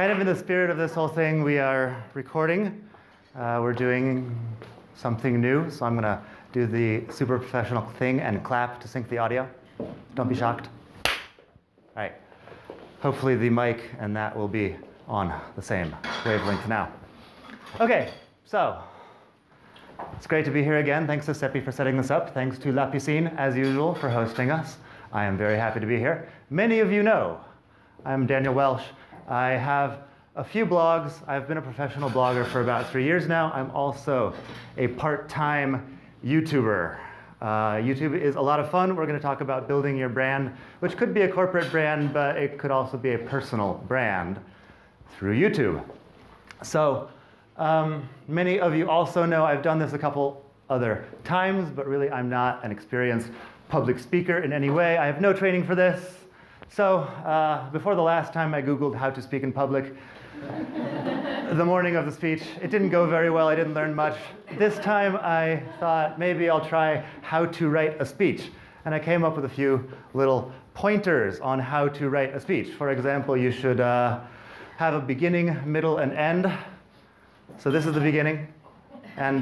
kind of in the spirit of this whole thing, we are recording. We're doing something new, so I'm going to do the super professional thing and clap to sync the audio. Don't be shocked. All right. Hopefully the mic and that will be on the same wavelength now. Okay, so it's great to be here again. Thanks to Seppi for setting this up. Thanks to La Piscine, as usual, for hosting us. I am very happy to be here. Many of you know I'm Daniel Welsh. I have a few blogs. I've been a professional blogger for about 3 years now. I'm also a part-time YouTuber. YouTube is a lot of fun. We're going to talk about building your brand, which could be a corporate brand, but it could also be a personal brand through YouTube. So many of you also know I've done this a couple other times, but really I'm not an experienced public speaker in any way. I have no training for this. So before the last time I Googled how to speak in public, the morning of the speech, it didn't go very well. I didn't learn much. This time I thought maybe I'll try how to write a speech. And I came up with a few little pointers on how to write a speech. For example, you should have a beginning, middle, and end. So this is the beginning. And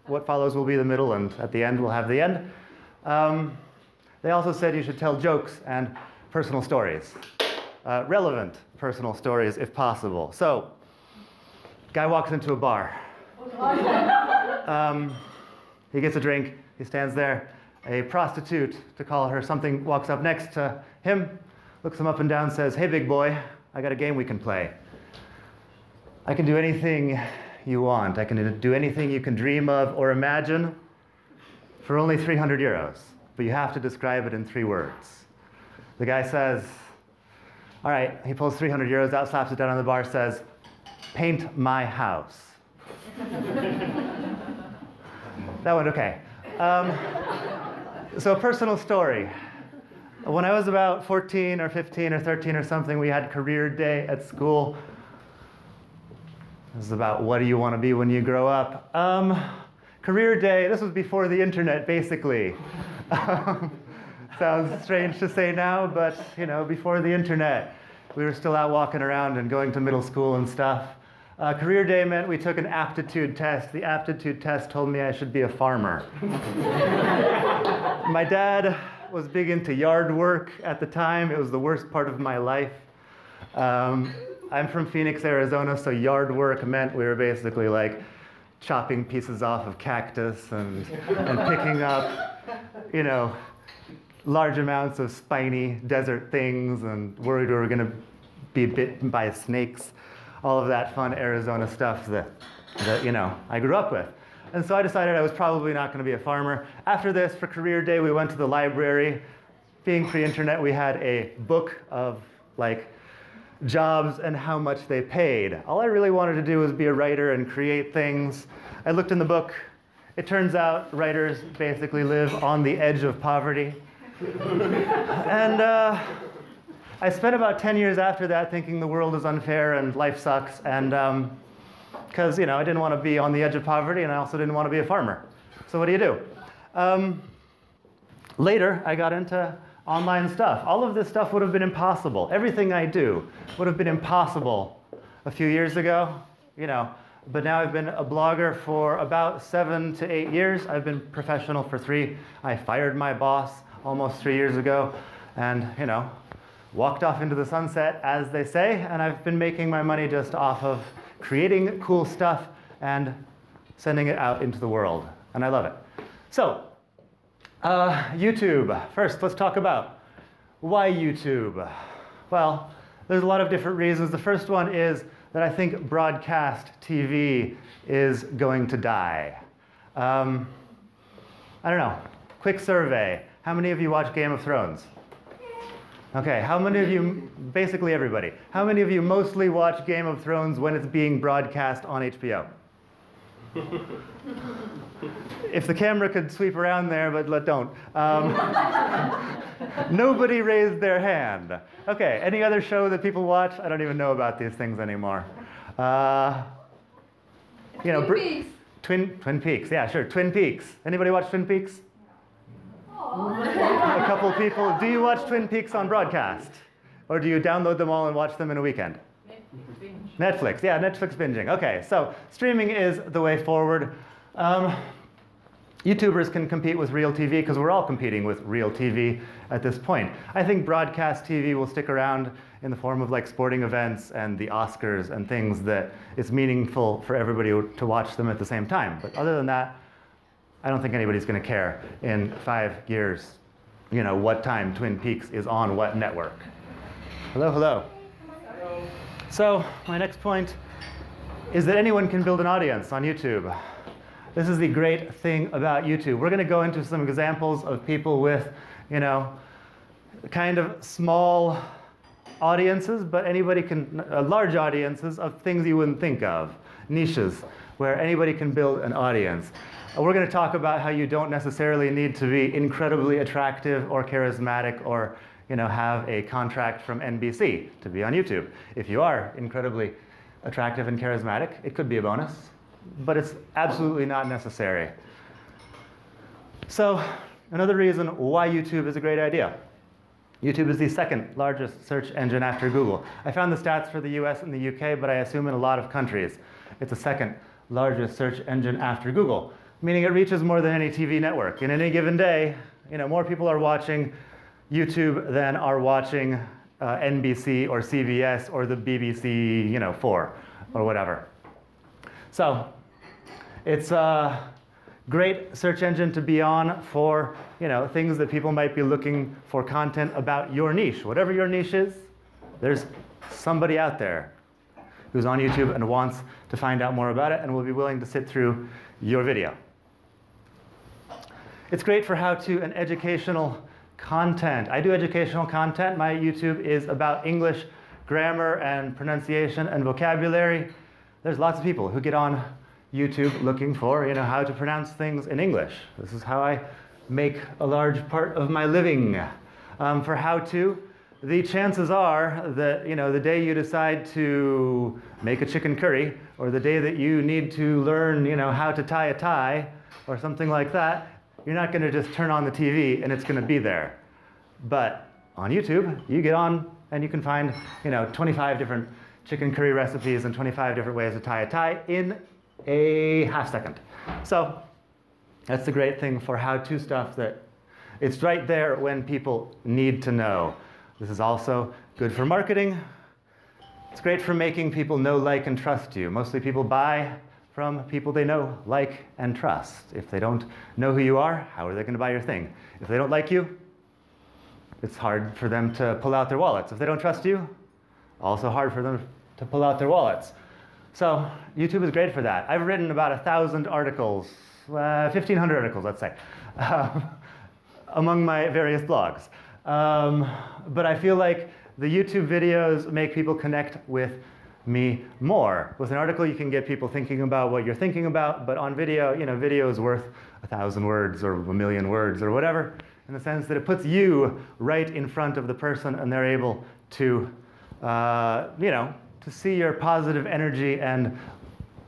what follows will be the middle, and at the end we'll have the end. They also said you should tell jokes and personal stories. Relevant personal stories, if possible. So, guy walks into a bar. He gets a drink. He stands there. A prostitute, to call her something, walks up next to him, looks him up and down, says, "Hey, big boy, I got a game we can play. I can do anything you want. I can do anything you can dream of or imagine for only 300 euros. But you have to describe it in 3 words. The guy says, all right, he pulls 300 euros out, slaps it down on the bar, says, paint my house. That went okay. So a personal story. When I was about 14 or 15 or 13 or something, we had career day at school. This is about what do you want to be when you grow up. Career day, this was before the internet, basically. Sounds strange to say now, but you know, before the internet, we were still out walking around and going to middle school and stuff. Career day meant we took an aptitude test. The aptitude test told me I should be a farmer. My dad was big into yard work at the time. It was the worst part of my life. I'm from Phoenix, Arizona, so yard work meant we were basically like chopping pieces off of cactus and picking up, you know, large amounts of spiny desert things and worried we were going to be bitten by snakes. All of that fun Arizona stuff that you know, I grew up with. And so I decided I was probably not going to be a farmer. After this, for career day, we went to the library. Being pre-internet, we had a book of like jobs and how much they paid. All I really wanted to do was be a writer and create things. I looked in the book. It turns out writers basically live on the edge of poverty. And I spent about 10 years after that thinking the world is unfair and life sucks, and because you know, I didn't want to be on the edge of poverty, and I also didn't want to be a farmer. So what do you do? Later, I got into online stuff. All of this stuff would have been impossible. Everything I do would have been impossible a few years ago, you know. But now I've been a blogger for about 7 to 8 years. I've been professional for 3. I fired my boss almost 3 years ago, and you know, walked off into the sunset, as they say. And I've been making my money just off of creating cool stuff and sending it out into the world, and I love it. So. YouTube. First, let's talk about why YouTube. Well, there's a lot of different reasons. The first one is that I think broadcast TV is going to die. I don't know. Quick survey. How many of you watch Game of Thrones? Okay, how many of you, basically everybody, how many of you mostly watch Game of Thrones when it's being broadcast on HBO? If the camera could sweep around there, but don't. Nobody raised their hand. Okay, any other show that people watch? I don't even know about these things anymore. You know, Twin Peaks, yeah, sure, Twin Peaks. Anybody watch Twin Peaks? A couple people. Do you watch Twin Peaks on broadcast? Or do you download them all and watch them in a weekend? Netflix, yeah, Netflix binging. Okay, so streaming is the way forward. YouTubers can compete with real TV because we're all competing with real TV at this point. I think broadcast TV will stick around in the form of like sporting events and the Oscars and things that it's meaningful for everybody to watch them at the same time. But other than that, I don't think anybody's going to care in 5 years, you know, what time Twin Peaks is on what network. Hello, hello. Hello. So my next point is that anyone can build an audience on YouTube. This is the great thing about YouTube. We're going to go into some examples of people with, you know, kind of small audiences, but anybody can, large audiences of things you wouldn't think of, niches, where anybody can build an audience. We're going to talk about how you don't necessarily need to be incredibly attractive or charismatic or, you know, have a contract from NBC to be on YouTube. If you are incredibly attractive and charismatic, it could be a bonus, but it's absolutely not necessary. So another reason why YouTube is a great idea. YouTube is the second largest search engine after Google. I found the stats for the US and the UK, but I assume in a lot of countries, it's the second largest search engine after Google, meaning it reaches more than any TV network. In any given day, you know, more people are watching YouTube than are watching NBC or CBS or the BBC, you know, 4 or whatever. So it's a great search engine to be on for, you know, things that people might be looking for content about your niche. Whatever your niche is, there's somebody out there who's on YouTube and wants to find out more about it and will be willing to sit through your video. It's great for how-to and educational content. I do educational content. My YouTube is about English grammar and pronunciation and vocabulary. There's lots of people who get on YouTube looking for, you know, how to pronounce things in English. This is how I make a large part of my living. For how-to, the chances are that, you know, the day you decide to make a chicken curry, or the day that you need to learn, you know, how to tie a tie, or something like that, you're not going to just turn on the TV and it's going to be there. But on YouTube, you get on and you can find, you know, 25 different chicken curry recipes and 25 different ways to tie a tie in a half second. So that's the great thing for how-to stuff, that it's right there when people need to know. This is also good for marketing. It's great for making people know, like, and trust you. Mostly people buy from people they know, like, and trust. If they don't know who you are, how are they going to buy your thing? If they don't like you, it's hard for them to pull out their wallets. If they don't trust you, also hard for them to pull out their wallets. So YouTube is great for that. I've written about 1,000 articles, 1,500 articles, let's say, among my various blogs. But I feel like the YouTube videos make people connect with me more. With an article, you can get people thinking about what you're thinking about, but on video, you know, video is worth 1,000 words or 1,000,000 words or whatever, in the sense that it puts you right in front of the person and they're able to, you know, to see your positive energy and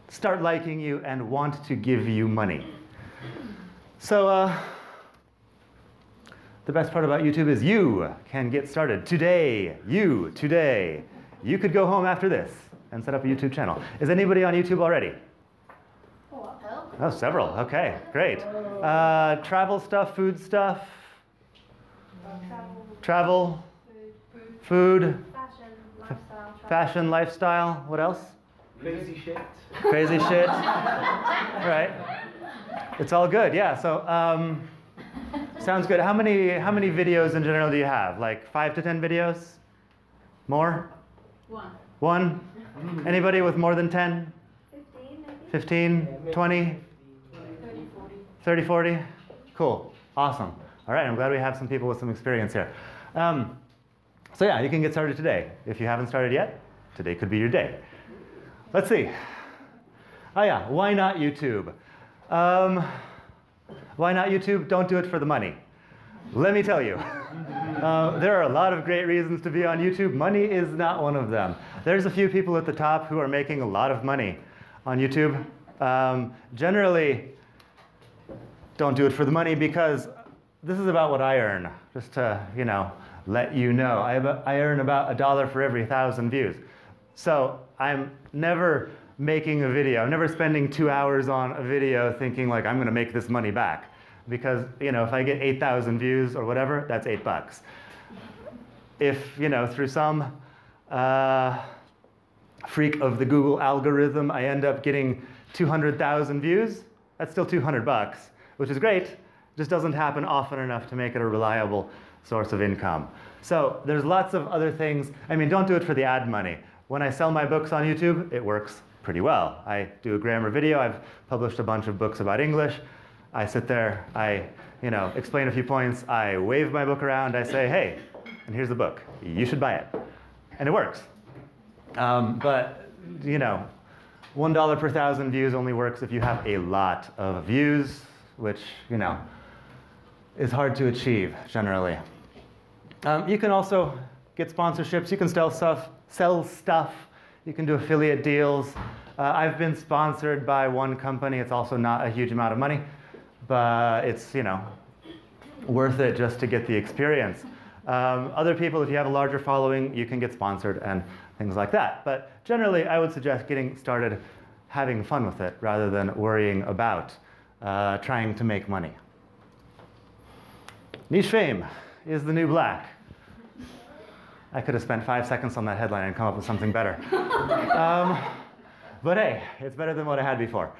start liking you and want to give you money. So the best part about YouTube is you can get started today. Today. You could go home after this and set up a YouTube channel. Is anybody on YouTube already? Oh, several. Okay, great. Travel stuff, food stuff? Travel, food, fashion, lifestyle. What else? Crazy shit. Crazy shit. Right. It's all good. Yeah. So sounds good. How many videos in general do you have? Like 5 to 10 videos? More? One? Anybody with more than 10? 15, maybe. 15? 20? 30, 40? Cool. Awesome. All right. I'm glad we have some people with some experience here. So yeah, you can get started today. If you haven't started yet, today could be your day. Let's see. Oh yeah, why not YouTube? Why not YouTube? Don't do it for the money. Let me tell you. There are a lot of great reasons to be on YouTube. Money is not one of them. There's a few people at the top who are making a lot of money on YouTube. Generally, don't do it for the money, because this is about what I earn, just to, you know, let you know. I earn about $1 for every 1,000 views. So I'm never making a video. I'm never spending 2 hours on a video thinking like I'm going to make this money back. Because if I get 8,000 views or whatever, that's $8. If through some freak of the Google algorithm, I end up getting 200,000 views, that's still $200, which is great. It just doesn't happen often enough to make it a reliable source of income. So there's lots of other things. I mean, don't do it for the ad money. When I sell my books on YouTube, it works pretty well. I do a grammar video. I've published a bunch of books about English. I sit there, I explain a few points, I wave my book around, I say, hey, and here's the book. You should buy it. And it works. But $1 per 1,000 views only works if you have a lot of views, which is hard to achieve generally. You can also get sponsorships. You can sell stuff. You can do affiliate deals. I've been sponsored by one company. It's also not a huge amount of money, but it's worth it just to get the experience. Other people, if you have a larger following, you can get sponsored and things like that. But generally, I would suggest getting started having fun with it rather than worrying about trying to make money. Niche fame is the new black. I could have spent 5 seconds on that headline and come up with something better. But hey, it's better than what I had before.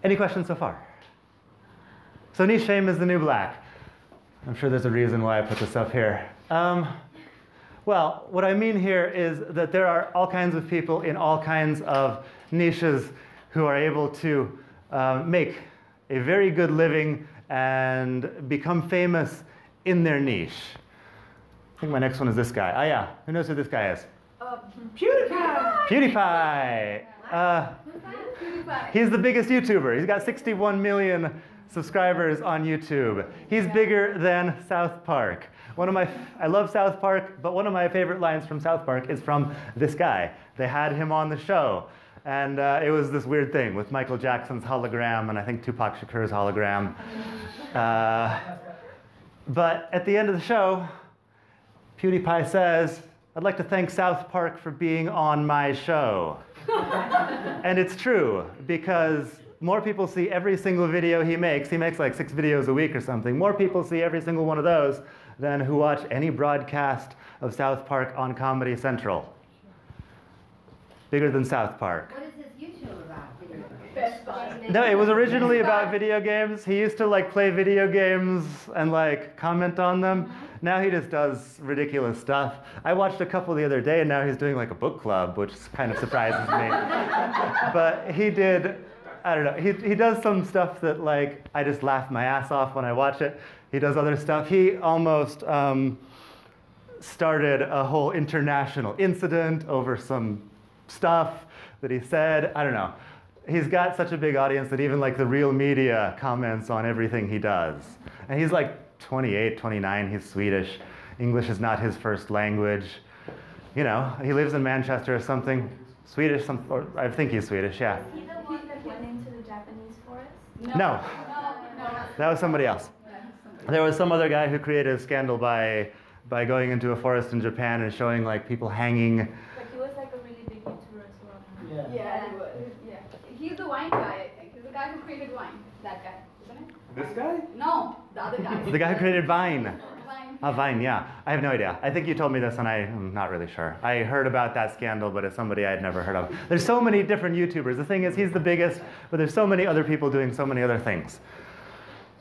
Any questions so far? So niche fame is the new black. I'm sure there's a reason why I put this up here. Well, what I mean here is that there are all kinds of people in all kinds of niches who are able to make a very good living and become famous in their niche. I think my next one is this guy. Ah, yeah. Who knows who this guy is? PewDiePie! PewDiePie! He's the biggest YouTuber. He's got 61 million subscribers on YouTube. He's bigger than South Park. I love South Park, but one of my favorite lines from South Park is from this guy. They had him on the show, and it was this weird thing with Michael Jackson's hologram and I think Tupac Shakur's hologram. But at the end of the show, PewDiePie says, "I'd like to thank South Park for being on my show." And it's true, because more people see every single video he makes like 6 videos a week or something. More people see every single one of those than who watch any broadcast of South Park on Comedy Central. Bigger than South Park. What is his YouTube about? No, it was originally about video games. He used to play video games and comment on them. Now he just does ridiculous stuff. I watched a couple the other day, and now he's doing a book club, which kind of surprises me. But he did, I don't know, he does some stuff that I just laugh my ass off when I watch it. He does other stuff. He almost started a whole international incident over some stuff that he said. I don't know. He's got such a big audience that even the real media comments on everything he does. And he's 28, 29, he's Swedish. English is not his first language. He lives in Manchester or something. Swedish, or I think he's Swedish, yeah. Is he the one that went into the Japanese forest? No. That was somebody else. There was some other guy who created a scandal by going into a forest in Japan and showing people hanging. But he was a really big YouTuber as well. Yeah, he was. Yeah. He's the wine guy, I think. He's the guy who created wine. That guy, isn't it? This guy? No, the other guy. The guy who created Vine. Vine. Vine, yeah. I have no idea. I think you told me this, and I'm not really sure. I heard about that scandal, but it's somebody I had never heard of. There's so many different YouTubers. The thing is, he's the biggest, but there's so many other people doing so many other things.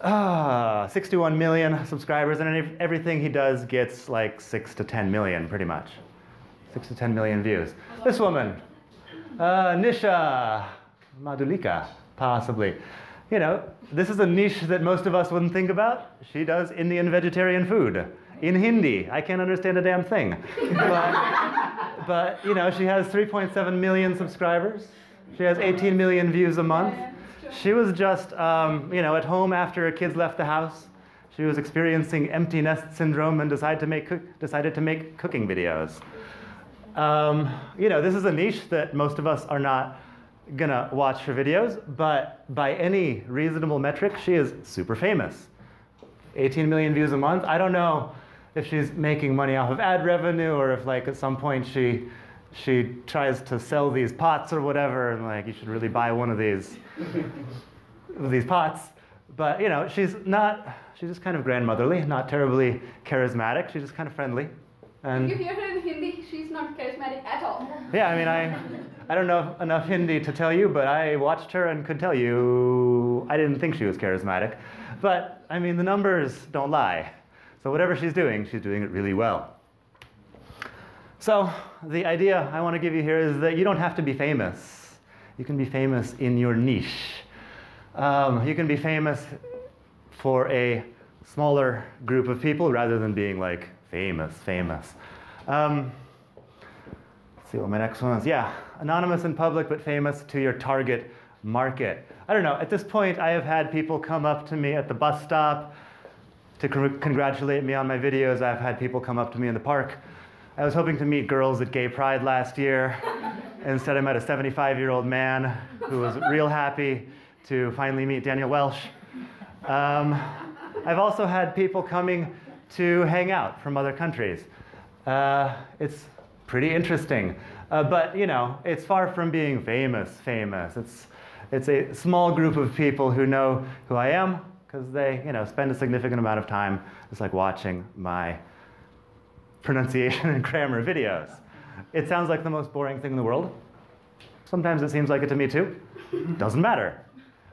61 million subscribers, and everything he does gets 6 to 10 million, pretty much. 6 to 10 million views. This woman, Nisha Madhulika, possibly. This is a niche that most of us wouldn't think about. She does Indian vegetarian food in Hindi. I can't understand a damn thing. But she has 3.7 million subscribers. She has 18 million views a month. She was just, at home after her kids left the house. She was experiencing empty nest syndrome and decided to make cooking videos. This is a niche that most of us are not gonna watch her videos, but by any reasonable metric, she is super famous. 18 million views a month. I don't know if she's making money off of ad revenue or if at some point she she tries to sell these pots or whatever, and like, you should really buy one of these pots. But you know, she's just kind of grandmotherly, not terribly charismatic. She's just kind of friendly. And If you hear her in Hindi, she's not charismatic at all. yeah, I mean, I don't know enough Hindi to tell you, but I watched her and could tell you I didn't think she was charismatic. But I mean, the numbers don't lie. So whatever she's doing it really well. So the idea I want to give you here is that you don't have to be famous. You can be famous in your niche. You can be famous for a smaller group of people rather than being like famous. Let's see what my next one is. Yeah, anonymous in public but famous to your target market. I don't know, at this point I have had people come up to me at the bus stop to congratulate me on my videos. I've had people come up to me in the park. I was hoping to meet girls at Gay Pride last year. Instead I met a 75-year-old man who was real happy to finally meet Daniel Welsh. I've also had people coming to hang out from other countries. It's pretty interesting. But you know, it's far from being famous. It's a small group of people who know who I am because they, you know, spend a significant amount of time just like watching my pronunciation and grammar videos. It sounds like the most boring thing in the world. Sometimes it seems like it to me too. Doesn't matter.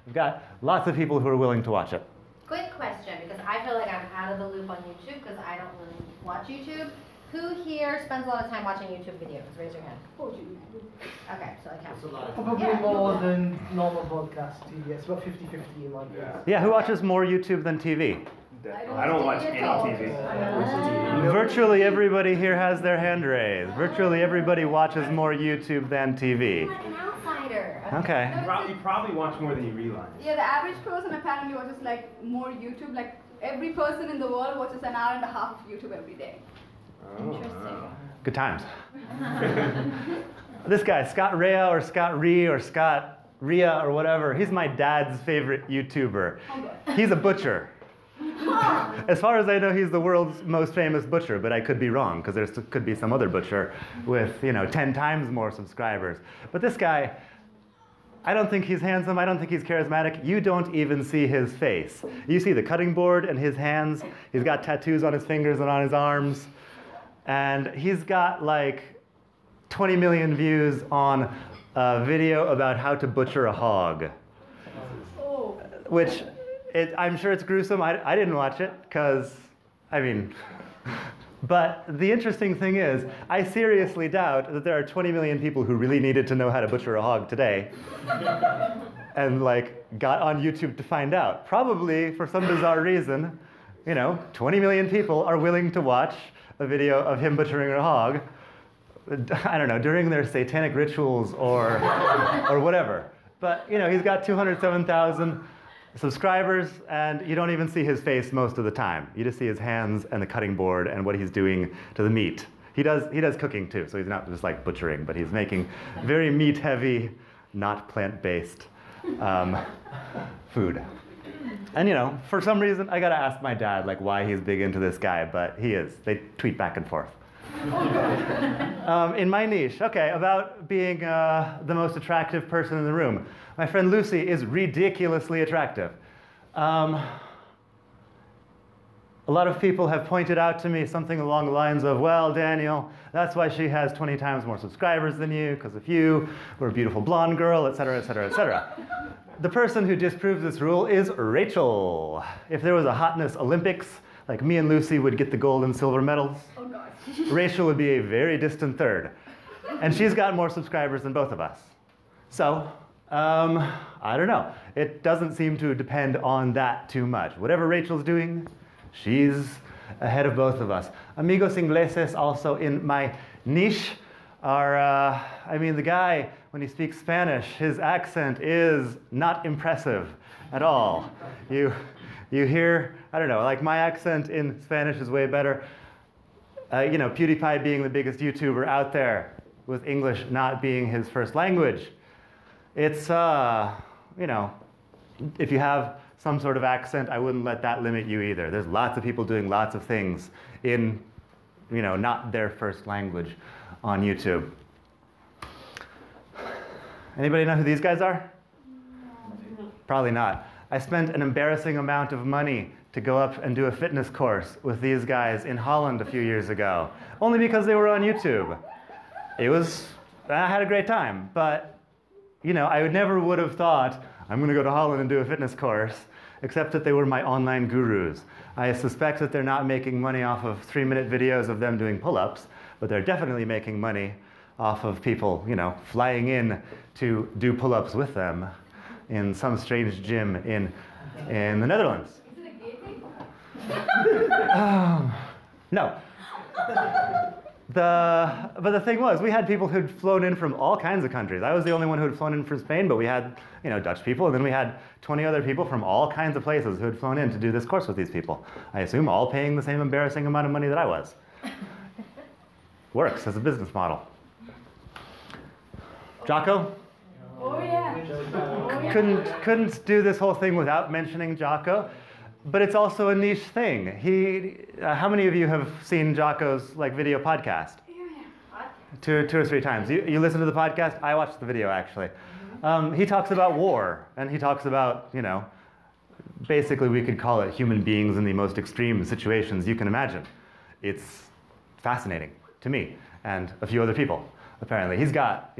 We've got lots of people who are willing to watch it. Quick question, because I feel like I'm out of the loop on YouTube because I don't really watch YouTube. Who here spends a lot of time watching YouTube videos? Raise your hand. Okay, so I count. Probably more than normal broadcast TV. It's about 50-50 in my view. Yeah, who watches more YouTube than TV? I don't watch any TV. Virtually everybody here has their hand raised. Virtually everybody watches more YouTube than TV. Like an outsider. Okay. You probably watch more than you realize. Yeah, the average person apparently watches like more YouTube. Like every person in the world watches an hour and a half of YouTube every day. Interesting. Good times. This guy, Scott Rea or Scott Ree or Scott Ria or whatever, he's my dad's favorite YouTuber. He's a butcher. As far as I know, he's the world's most famous butcher, but I could be wrong because there could be some other butcher with, you know, 10 times more subscribers. But this guy, I don't think he's handsome. I don't think he's charismatic. You don't even see his face. You see the cutting board and his hands. He's got tattoos on his fingers and on his arms. And he's got like 20 million views on a video about how to butcher a hog. Oh. Which, I'm sure it's gruesome. I didn't watch it because, I mean, but the interesting thing is, I seriously doubt that there are 20 million people who really needed to know how to butcher a hog today and like got on YouTube to find out. Probably for some bizarre reason, you know, 20 million people are willing to watch a video of him butchering a hog, I don't know, during their satanic rituals or whatever. But you know, he's got 207,000 subscribers, and you don't even see his face most of the time. You just see his hands and the cutting board and what he's doing to the meat. He does cooking too, so he's not just like butchering, but he's making very meat-heavy, not plant-based food. And you know, for some reason, I gotta ask my dad like why he's big into this guy, but he is. They tweet back and forth. In my niche, okay, about being the most attractive person in the room. My friend Lucy is ridiculously attractive. A lot of people have pointed out to me something along the lines of, well, Daniel, that's why she has 20 times more subscribers than you, because of you, we're a beautiful blonde girl, et cetera, et cetera, et cetera. The person who disproves this rule is Rachel. If there was a hotness Olympics, like me and Lucy would get the gold and silver medals. Oh God. Rachel would be a very distant third. And she's got more subscribers than both of us. So, I don't know. It doesn't seem to depend on that too much. Whatever Rachel's doing, she's ahead of both of us. Amigos ingleses also in my niche are, I mean, the guy, when he speaks Spanish, his accent is not impressive at all. You hear, I don't know, like my accent in Spanish is way better. You know, PewDiePie being the biggest YouTuber out there with English not being his first language. It's, you know, if you have some sort of accent, I wouldn't let that limit you either. There's lots of people doing lots of things in, you know, not their first language on YouTube. Anybody know who these guys are? Probably not. I spent an embarrassing amount of money to go up and do a fitness course with these guys in Holland a few years ago, only because they were on YouTube. I had a great time, but I never would have thought, I'm going to go to Holland and do a fitness course, except that they were my online gurus. I suspect that they're not making money off of 3-minute videos of them doing pull-ups, but they're definitely making money off of people, flying in to do pull-ups with them in some strange gym in the Netherlands. Is it a gay thing? No. But the thing was, we had people who'd flown in from all kinds of countries. I was the only one who had flown in from Spain, but we had, Dutch people, and then we had 20 other people from all kinds of places who had flown in to do this course with these people. I assume all paying the same embarrassing amount of money that I was. Works as a business model. Jocko? Oh yeah. Couldn't do this whole thing without mentioning Jocko, but it's also a niche thing. How many of you have seen Jocko's video podcast? Two or three times. You listen to the podcast? I watched the video actually. He talks about war, and he talks about basically we could call it human beings in the most extreme situations you can imagine. It's fascinating to me and a few other people. Apparently, he's got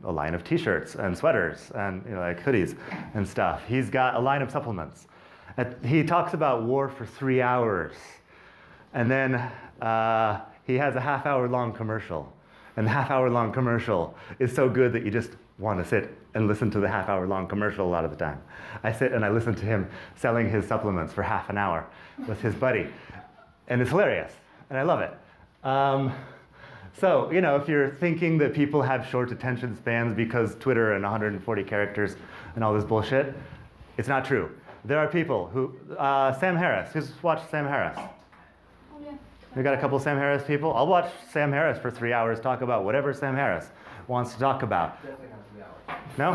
a line of T-shirts and sweaters and hoodies and stuff. He's got a line of supplements. He talks about war for 3 hours, and then he has a half-hour-long commercial. And the half-hour-long commercial is so good that you just want to sit and listen to the half-hour-long commercial a lot of the time. I sit and I listen to him selling his supplements for half an hour with his buddy, and it's hilarious, and I love it. So, if you're thinking that people have short attention spans because Twitter and 140 characters and all this bullshit, it's not true. There are people who, Sam Harris, who's watched Sam Harris? Oh yeah. We got a couple Sam Harris people. I'll watch Sam Harris for 3 hours, talk about whatever Sam Harris wants to talk about. Definitely not 3 No?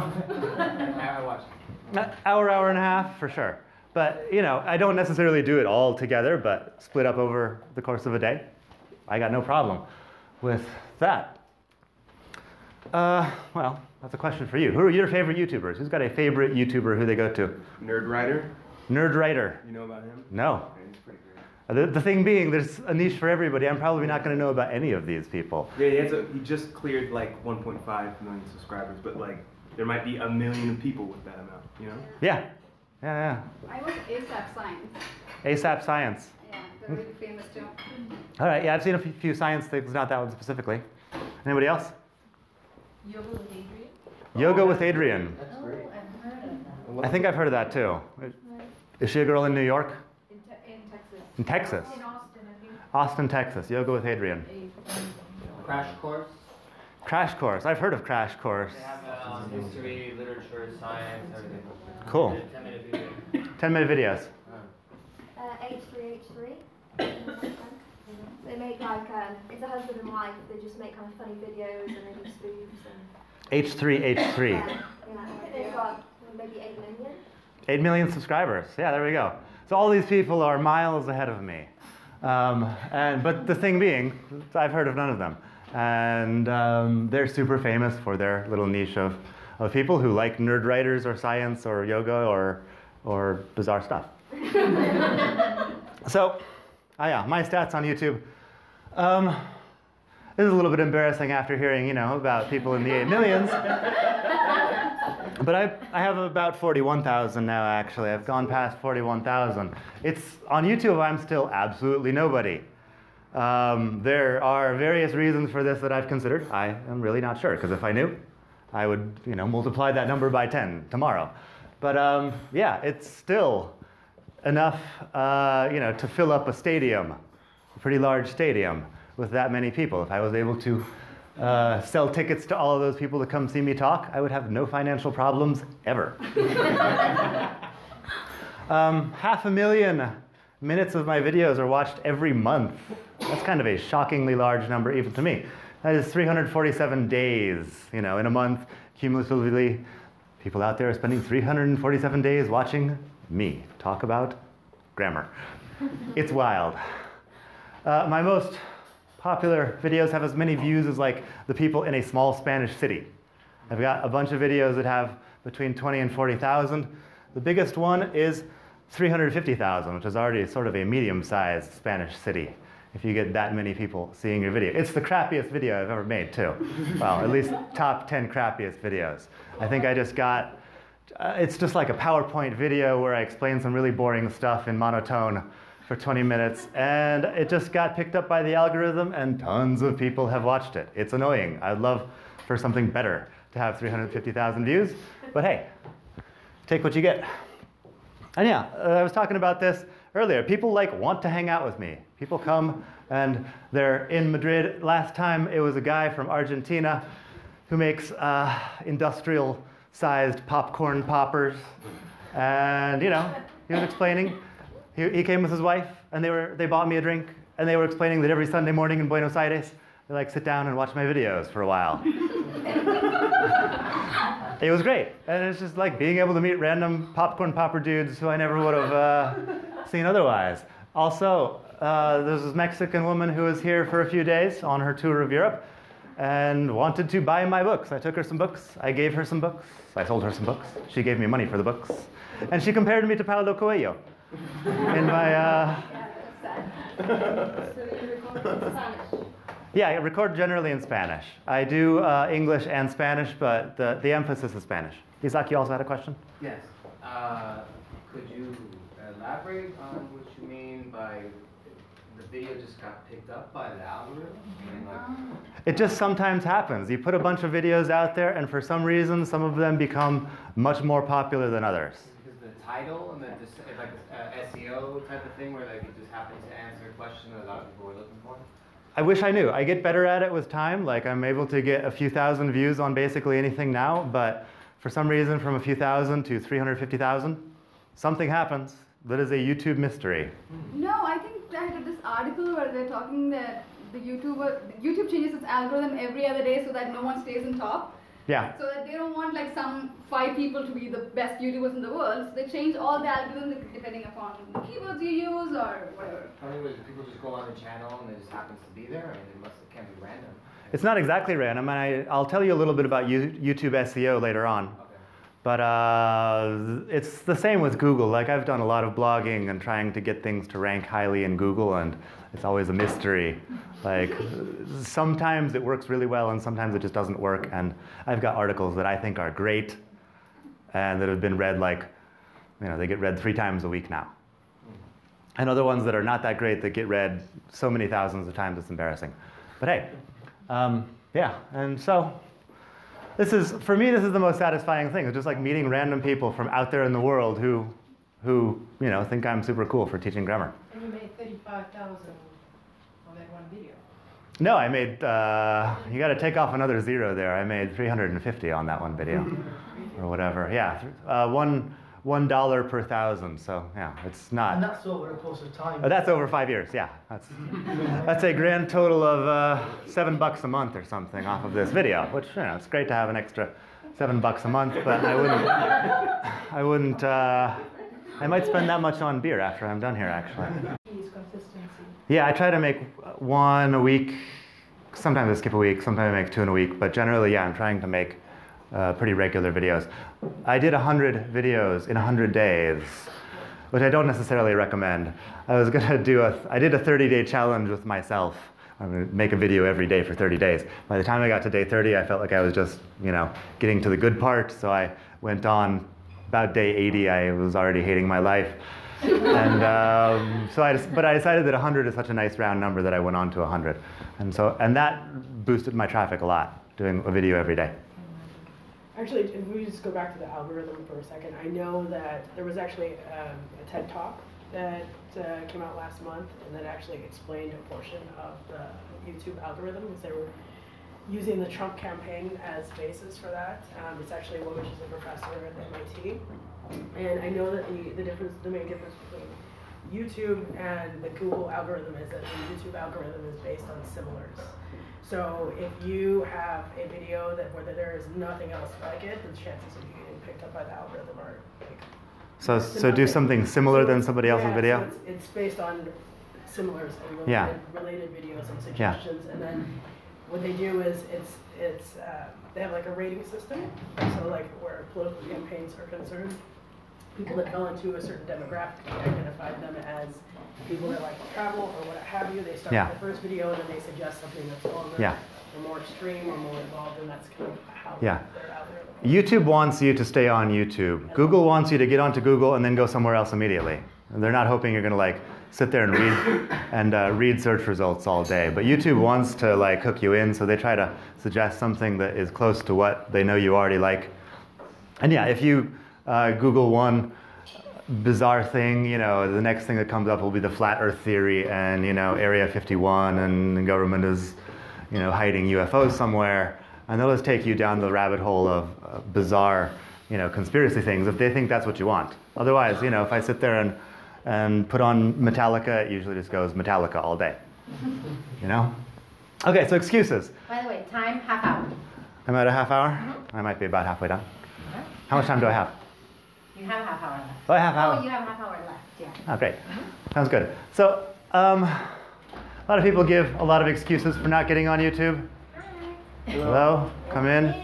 hours. I watched it. Hour and a half, for sure. But, I don't necessarily do it all together, but split up over the course of a day. I got no problem with that. Well, that's a question for you. Who are your favorite YouTubers? Who's got a favorite YouTuber who they go to? Nerd Writer. Nerd Writer. You know about him? No. Okay, he's pretty great. The thing being, there's a niche for everybody. I'm probably not going to know about any of these people. Yeah, he just cleared 1.5 million subscribers, but there might be 1 million people with that amount, Yeah. I was ASAP Science. ASAP Science. Yeah, they're really famous too. All right, yeah, I've seen a few science things, not that one specifically. Anybody else? Yoga with Adrian. Yoga with Adrian. That's great. I've heard of that. I think I've heard of that too. Is she a girl in New York? In Texas. In Texas? In Austin, I think. Austin, Texas. Yoga with Adrian. Crash Course. Crash Course. I've heard of Crash Course. They have history, literature, science, everything. Cool. 10-minute video. 10-minute videos. H3H3. They make it's a husband and wife. They just make kind of funny videos and they do spoofs and. H3H3. I think they've got maybe 8 million. 8 million subscribers. Yeah, there we go. So all these people are miles ahead of me. But the thing being, I've heard of none of them. And they're super famous for their little niche of people who like nerd writers or science or yoga or bizarre stuff. So, yeah, my stats on YouTube. This is a little bit embarrassing after hearing, about people in the 8 millions. But I have about 41,000 now, actually. I've gone past 41,000. On YouTube, I'm still absolutely nobody. There are various reasons for this that I've considered. I am really not sure, because if I knew, I would, multiply that number by 10 tomorrow. But yeah, it's still enough, to fill up a stadium, a pretty large stadium, with that many people. If I was able to sell tickets to all of those people to come see me talk, I would have no financial problems ever. 500,000 minutes of my videos are watched every month. That's kind of a shockingly large number even to me. That is 347 days, in a month. Cumulatively, people out there are spending 347 days watching me talk about grammar. It's wild. My most popular videos have as many views as the people in a small Spanish city. I've got a bunch of videos that have between 20 and 40,000. The biggest one is 350,000, which is already sort of a medium-sized Spanish city, if you get that many people seeing your video. It's the crappiest video I've ever made, too. Well, at least top 10 crappiest videos. I think I just got, it's just like a PowerPoint video where I explain some really boring stuff in monotone for 20 minutes, and it just got picked up by the algorithm, and tons of people have watched it. It's annoying. I'd love for something better to have 350,000 views, but hey, take what you get. And yeah, I was talking about this earlier. People want to hang out with me. People come and they're in Madrid. Last time it was a guy from Argentina who makes industrial-sized popcorn poppers, and he was explaining. He came with his wife, and they bought me a drink, and they were explaining that every Sunday morning in Buenos Aires, they sit down and watch my videos for a while. It was great, and it's just like being able to meet random popcorn popper dudes who I never would have seen otherwise. Also, there's this Mexican woman who was here for a few days on her tour of Europe and wanted to buy my books. I took her some books, I gave her some books, I sold her some books, she gave me money for the books, and she compared me to Paulo Coelho in my... Yeah, I record generally in Spanish. I do English and Spanish, but the emphasis is Spanish. Isaac, you also had a question? Yes. Could you elaborate on what you mean by the video just got picked up by the algorithm? It just sometimes happens. You put a bunch of videos out there, and for some reason, some of them become much more popular than others. Because the title and then just like SEO type of thing, where it just happens to answer a question that a lot of people were looking for. I wish I knew. I get better at it with time. I'm able to get a few thousand views on basically anything now, but for some reason, from a few thousand to 350,000, something happens that is a YouTube mystery. No, I think I read this article where they're talking that YouTube changes its algorithm every other day so that no one stays in top. Yeah. So that they don't want some 5 people to be the best YouTubers in the world. So they change all the algorithms depending upon the keywords you use or whatever. How many people just go on the channel and it just happens to be there? I mean, it can't be random. It's not exactly random, and I'll tell you a little bit about YouTube SEO later on. Okay. But it's the same with Google. I've done a lot of blogging and trying to get things to rank highly in Google, and it's always a mystery. Sometimes it works really well, and sometimes it just doesn't work. And I've got articles that I think are great, and that have been read they get read 3 times a week now. And other ones that are not that great that get read so many thousands of times it's embarrassing. But hey, yeah, and so. For me, this is the most satisfying thing. It's just like meeting random people from out there in the world who think I'm super cool for teaching grammar. And you made 35,000 on that one video. No, I made, you got to take off another 0 there. I made 350 on that one video, or whatever. Yeah, $1 per 1,000. So yeah, it's not. And that's over a course of time. Oh, that's over 5 years. Yeah, that's a grand total of $7 a month or something off of this video. Which it's great to have an extra $7 a month, but I might spend that much on beer after I'm done here, actually. Is consistency. Yeah, I try to make 1 a week. Sometimes I skip a week. Sometimes I make 2 in a week. But generally, yeah, I'm trying to make pretty regular videos. I did 100 videos in 100 days, which I don't necessarily recommend. I was gonna I did a 30-day challenge with myself. I'm gonna make a video every day for 30 days. By the time I got to day 30, I felt like I was just, getting to the good part. So I went on. About day 80, I was already hating my life. And but I decided that 100 is such a nice round number that I went on to 100. And that boosted my traffic a lot, doing a video every day. Actually, if we just go back to the algorithm for a second, I know that there was actually a TED Talk that came out last month, and that actually explained a portion of the YouTube algorithm, because they were using the Trump campaign as basis for that. It's actually one which is a professor at MIT. And I know that the main difference between YouTube and the Google algorithm is that the YouTube algorithm is based on similars. So if you have a video where there is nothing else like it, the chances of you getting picked up by the algorithm are So do something similar than somebody else's video? So it's based on similars and related videos and suggestions. Yeah. And then what they do is they have like a rating system. So like where political campaigns are concerned, people that fell into a certain demographic, they identified them as people that like to travel or what have you. They start Yeah. with the first video and then they suggest something that's longer Yeah. or more extreme or more involved, and that's kind of how Yeah. they're out there. YouTube wants you to stay on YouTube. Google wants you to get onto Google and then go somewhere else immediately. And they're not hoping you're going to like sit there and read search results all day. But YouTube wants to like hook you in, so they try to suggest something that is close to what they know you already like. And yeah, if you Google one bizarre thing, you know, the next thing that comes up will be the flat Earth theory and, you know, Area 51 and the government is, you know, hiding UFOs somewhere. And they'll just take you down the rabbit hole of bizarre, you know, conspiracy things if they think that's what you want. Otherwise, you know, if I sit there and put on Metallica, it usually just goes Metallica all day. You know? Okay, so excuses. By the way, time, half hour. I'm at a half hour? I might be about halfway done. How much time do I have? You have a half hour left. Oh, a half hour? Oh, you have a half hour left, yeah. Oh, great. Sounds good. So, a lot of people give a lot of excuses for not getting on YouTube. Hello? Come in.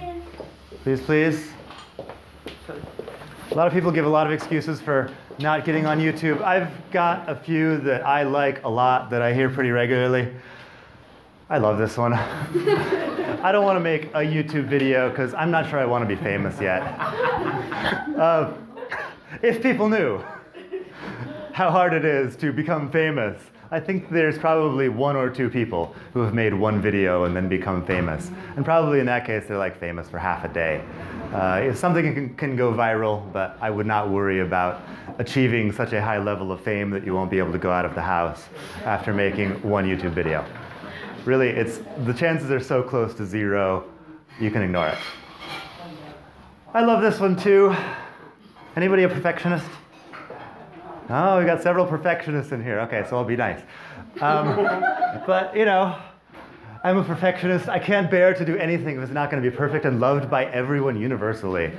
Please, please. A lot of people give a lot of excuses for not getting on YouTube. I've got a few that I like a lot that I hear pretty regularly. I love this one. I don't want to make a YouTube video because I'm not sure I want to be famous yet. If people knew how hard it is to become famous, I think there's probably 1 or 2 people who have made one video and then become famous. And probably in that case, they're like famous for half a day. If something can go viral, but I would not worry about achieving such a high level of fame that you won't be able to go out of the house after making one YouTube video. Really, the chances are so close to 0, you can ignore it. I love this one too. Anybody a perfectionist? Oh, we got several perfectionists in here. Okay, so I'll be nice. But, you know, I'm a perfectionist. I can't bear to do anything if it's not going to be perfect and loved by everyone universally.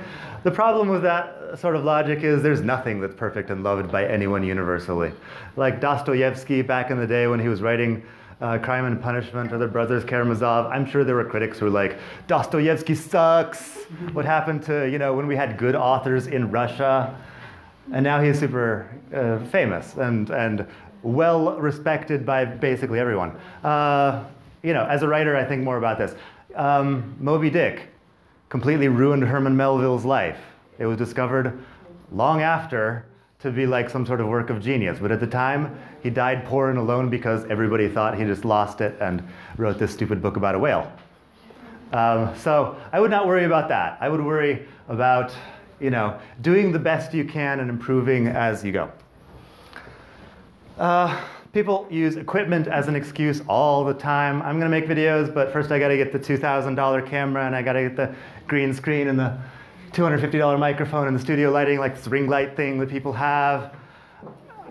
The problem with that sort of logic is there's nothing that's perfect and loved by anyone universally. Like Dostoevsky back in the day when he was writing Crime and Punishment, or the Brothers Karamazov, I'm sure there were critics who were like, Dostoevsky sucks. What happened to, you know, when we had good authors in Russia? And now he's super famous and well respected by basically everyone. You know, as a writer, I think more about this. Moby Dick completely ruined Herman Melville's life. It was discovered long after to be like some sort of work of genius. But at the time, he died poor and alone because everybody thought he just lost it and wrote this stupid book about a whale. So I would not worry about that. I would worry about, you know, doing the best you can and improving as you go. People use equipment as an excuse all the time. I'm going to make videos, but first I got to get the $2,000 camera and I got to get the green screen and the $250 microphone and the studio lighting, like this ring light thing that people have.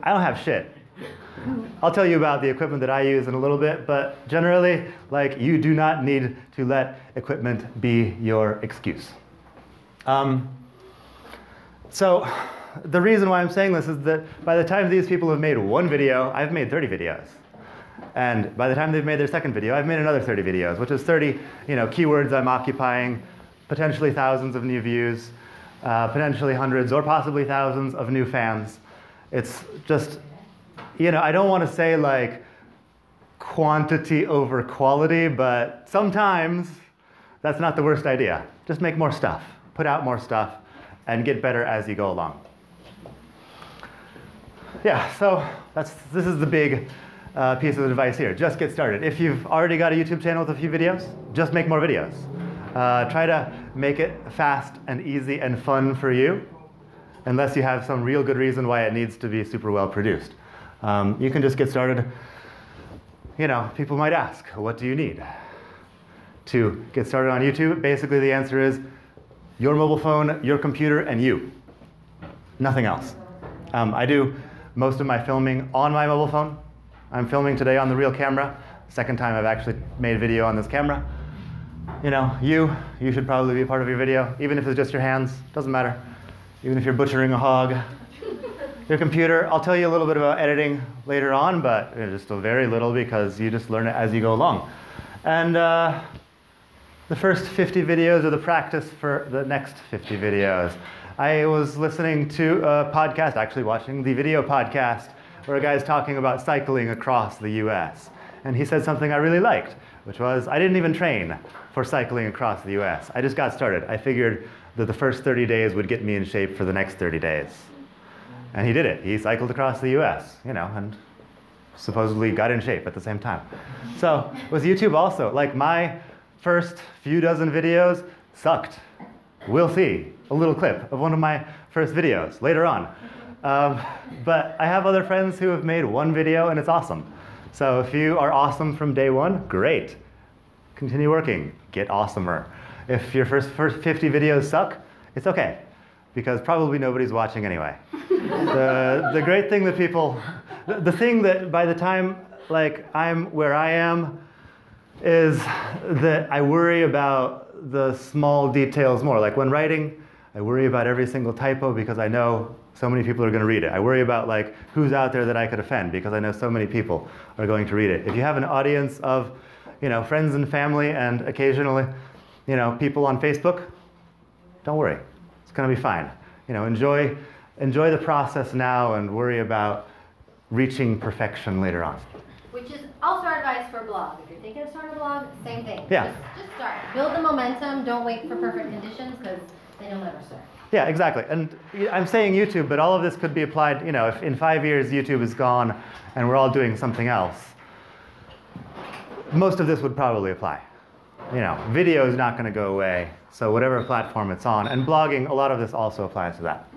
I don't have shit. I'll tell you about the equipment that I use in a little bit, but generally, like, you do not need to let equipment be your excuse. So the reason why I'm saying this is that by the time these people have made one video, I've made 30 videos. And by the time they've made their second video, I've made another 30 videos, which is 30, you know, keywords I'm occupying, potentially thousands of new views, potentially hundreds or possibly thousands of new fans. It's just, you know, I don't want to say like quantity over quality, but sometimes that's not the worst idea. Just make more stuff, put out more stuff, and get better as you go along. Yeah, so this is the big piece of advice here. Just get started. If you've already got a YouTube channel with a few videos, just make more videos. Try to make it fast and easy and fun for you, unless you have some real good reason why it needs to be super well produced. You can just get started. You know, people might ask, what do you need to get started on YouTube? Basically, the answer is your mobile phone, your computer, and you. Nothing else. I do most of my filming on my mobile phone. I'm filming today on the real camera. Second time I've actually made a video on this camera. You know, you should probably be a part of your video, even if it's just your hands, doesn't matter. Even if you're butchering a hog. Your computer, I'll tell you a little bit about editing later on, but just a very little because you just learn it as you go along. And the first 50 videos are the practice for the next 50 videos. I was listening to a podcast, actually watching the video podcast, where a guy's talking about cycling across the US. And he said something I really liked, which was, I didn't even train for cycling across the US. I just got started. I figured that the first 30 days would get me in shape for the next 30 days. And he did it. He cycled across the US, you know, and supposedly got in shape at the same time. So with YouTube also, like my first few dozen videos sucked. We'll see a little clip of one of my first videos later on. But I have other friends who have made one video and it's awesome. So if you are awesome from day one, great. Continue working, get awesomer. If your first 50 videos suck, it's okay, because probably nobody's watching anyway. The great thing that people, the thing that by the time like I'm where I am, is that I worry about the small details more. Like when writing, I worry about every single typo because I know so many people are going to read it. I worry about like who's out there that I could offend because I know so many people are going to read it. If you have an audience of, you know, friends and family and occasionally, you know, people on Facebook, don't worry. It's going to be fine. You know, enjoy the process now and worry about reaching perfection later on. Which is also our advice for a blog. If you're thinking of starting a blog, same thing. Yeah. Just start. Build the momentum. Don't wait for perfect conditions because then you'll never start. Yeah, exactly. And I'm saying YouTube, but all of this could be applied, you know, if in 5 years YouTube is gone and we're all doing something else, most of this would probably apply. You know, video is not going to go away, so whatever platform it's on. And blogging, a lot of this also applies to that.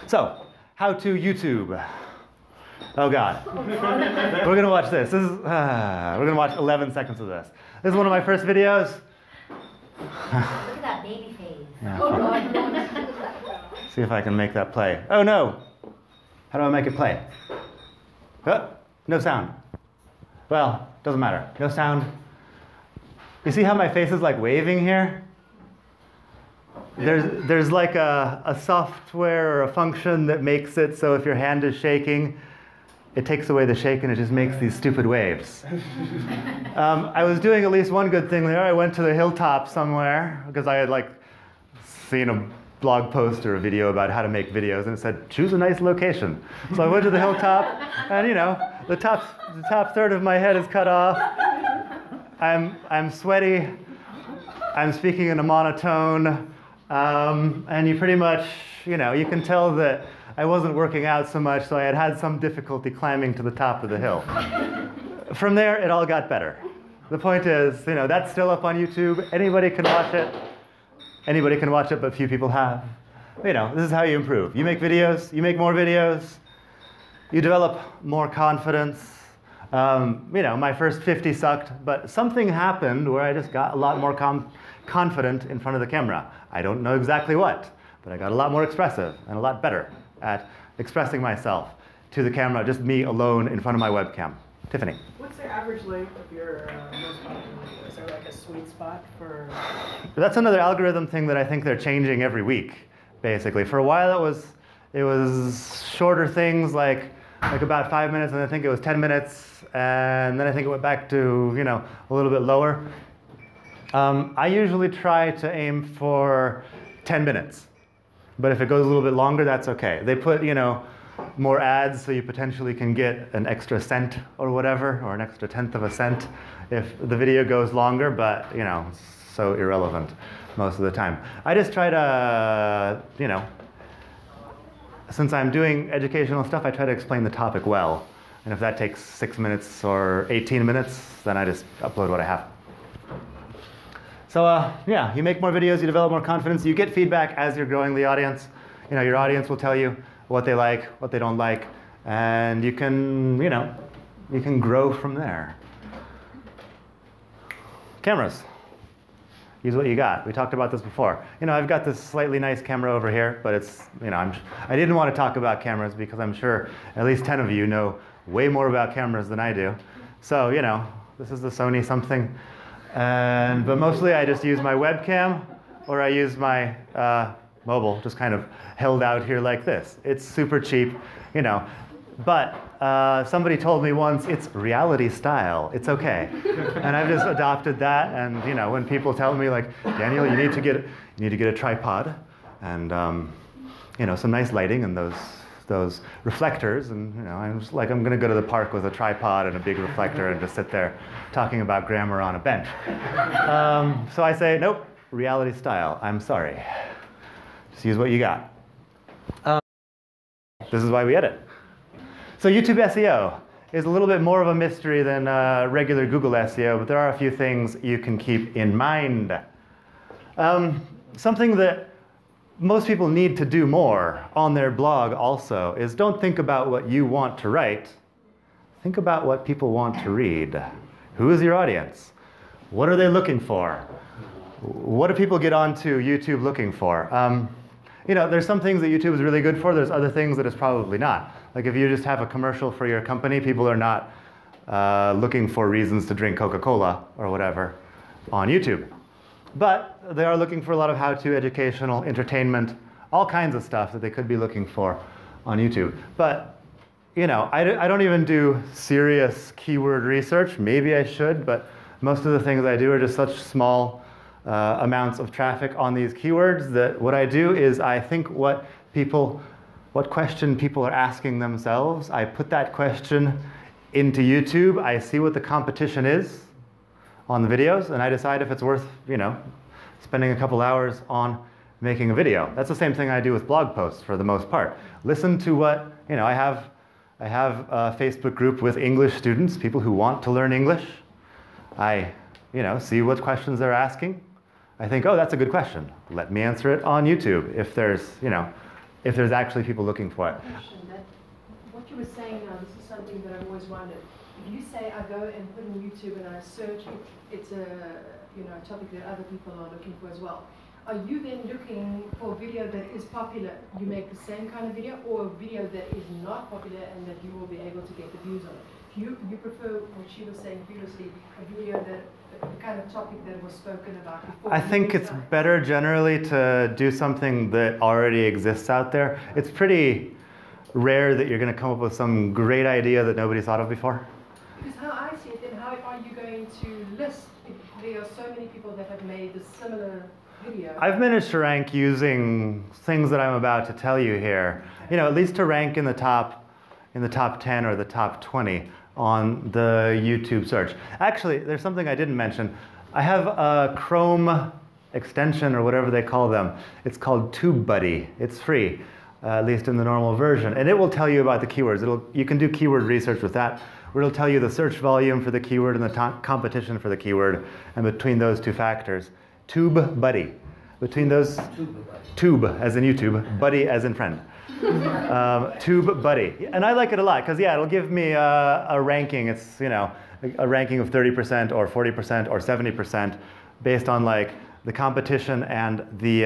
So, how to YouTube. Oh God. We're going to watch this. We're going to watch 11 seconds of this. This is one of my first videos. Look at that baby face. Yeah. See if I can make that play. Oh no! How do I make it play? No sound. Well, doesn't matter. No sound. You see how my face is like waving here? There's like a software or a function that makes it so if your hand is shaking, it takes away the shake and it just makes these stupid waves. I was doing at least one good thing there. I went to the hilltop somewhere because I had like seen a blog post or a video about how to make videos and it said, choose a nice location. So I went to the hilltop and you know, the top third of my head is cut off. I'm sweaty. I'm speaking in a monotone. And you pretty much, you know, you can tell that I wasn't working out so much, so I had some difficulty climbing to the top of the hill. From there, it all got better. The point is, you know, that's still up on YouTube. Anybody can watch it. Anybody can watch it, but few people have. You know, this is how you improve. You make videos, you make more videos, you develop more confidence. You know, my first 50 sucked, but something happened where I just got a lot more confident in front of the camera. I don't know exactly what, but I got a lot more expressive and a lot better at expressing myself to the camera, just me alone in front of my webcam. Tiffany. What's the average length of your most popular video? Is there like a sweet spot for? That's another algorithm thing that I think they're changing every week, basically. For a while it was shorter things like about 5 minutes, and I think it was 10 minutes, and then I think it went back to, you know, a little bit lower. I usually try to aim for 10 minutes, but if it goes a little bit longer, that's okay. They put, you know, more ads so you potentially can get an extra cent or whatever, or an extra tenth of a cent if the video goes longer, but, you know, it's so irrelevant most of the time. I just try to, you know, since I'm doing educational stuff, I try to explain the topic well. And if that takes 6 minutes or 18 minutes, then I just upload what I have. So yeah, you make more videos, you develop more confidence, you get feedback as you're growing the audience. You know, your audience will tell you what they like, what they don't like, and you can, you know, you can grow from there. Cameras. Use what you got. We talked about this before. You know, I've got this slightly nice camera over here, but it's, you know, I didn't want to talk about cameras because I'm sure at least 10 of you know way more about cameras than I do. So, you know, this is the Sony something. But mostly I just use my webcam or I use my mobile, just kind of held out here like this. It's super cheap, you know. But somebody told me once, it's reality style. It's okay. And I've just adopted that. And you know, when people tell me like, Daniel, you need to get a tripod, and you know, some nice lighting and those reflectors, and you know, I'm just like, I'm going to go to the park with a tripod and a big reflector and just sit there talking about grammar on a bench. So I say, nope, reality style. I'm sorry. Just use what you got. This is why we edit. So YouTube SEO is a little bit more of a mystery than regular Google SEO, but there are a few things you can keep in mind. Something that most people need to do more on their blog also is don't think about what you want to write. Think about what people want to read. Who is your audience? What are they looking for? What do people get onto YouTube looking for? You know, there's some things that YouTube is really good for. There's other things that it's probably not. Like if you just have a commercial for your company, people are not looking for reasons to drink Coca-Cola or whatever on YouTube. But they are looking for a lot of how-to, educational, entertainment, all kinds of stuff that they could be looking for on YouTube. But you know, I don't even do serious keyword research. Maybe I should, but most of the things I do are just such small amounts of traffic on these keywords that what I do is I think what question people are asking themselves. I put that question into YouTube. I see what the competition is on the videos, and I decide if it's worth, you know, spending a couple hours on making a video. That's the same thing I do with blog posts for the most part. Listen to what, you know, I have a Facebook group with English students, people who want to learn English. I, you know, see what questions they're asking. I think, oh, that's a good question. Let me answer it on YouTube if there's, you know, if there's actually people looking for it. What you were saying now, this is something that I've always wondered. If you say I go and put in YouTube and I search, it's a topic that other people are looking for as well. Are you then looking for a video that is popular? You make the same kind of video, or a video that is not popular and that you will be able to get the views on it? You prefer what she was saying previously, a video that the kind of topic that was spoken about before. I think it's better generally to do something that already exists out there. It's pretty rare that you're going to come up with some great idea that nobody's thought of before. Because how I see it, then how are you going to list if there are so many people that have made a similar video? I've managed to rank using things that I'm about to tell you here. You know, at least to rank in the top 10 or the top 20 on the YouTube search. Actually, there's something I didn't mention. I have a Chrome extension or whatever they call them. It's called TubeBuddy. It's free, at least in the normal version. And it will tell you about the keywords. You can do keyword research with that, where it'll tell you the search volume for the keyword and the competition for the keyword. And between those two factors, TubeBuddy. Between those, tube as in YouTube, buddy as in friend. TubeBuddy. And I like it a lot because, yeah, it'll give me a ranking. It's, you know, a ranking of 30% or 40% or 70% based on like the competition and the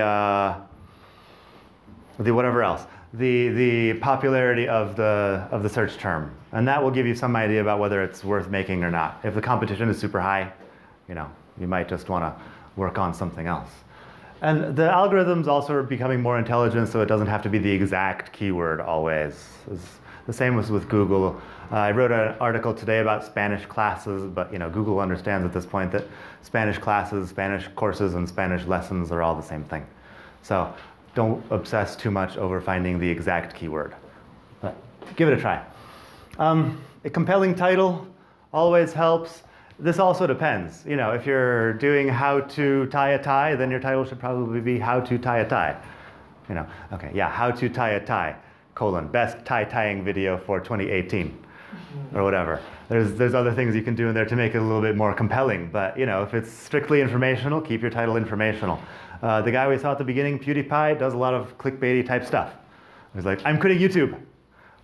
whatever else, the popularity of the search term. And that will give you some idea about whether it's worth making or not. If the competition is super high, you know, you might just want to work on something else. And the algorithms also are becoming more intelligent, so it doesn't have to be the exact keyword always. It's the same was with Google. I wrote an article today about Spanish classes, but you know, Google understands at this point that Spanish classes, Spanish courses, and Spanish lessons are all the same thing. So don't obsess too much over finding the exact keyword. But give it a try. A compelling title always helps. This also depends. You know, if you're doing how to tie a tie, then your title should probably be how to tie a tie. You know, okay, yeah, how to tie a tie, best tie-tying video for 2018, or whatever. There's other things you can do in there to make it a little bit more compelling, but you know, if it's strictly informational, keep your title informational. The guy we saw at the beginning, PewDiePie, does a lot of clickbaity type stuff. He's like, I'm quitting YouTube,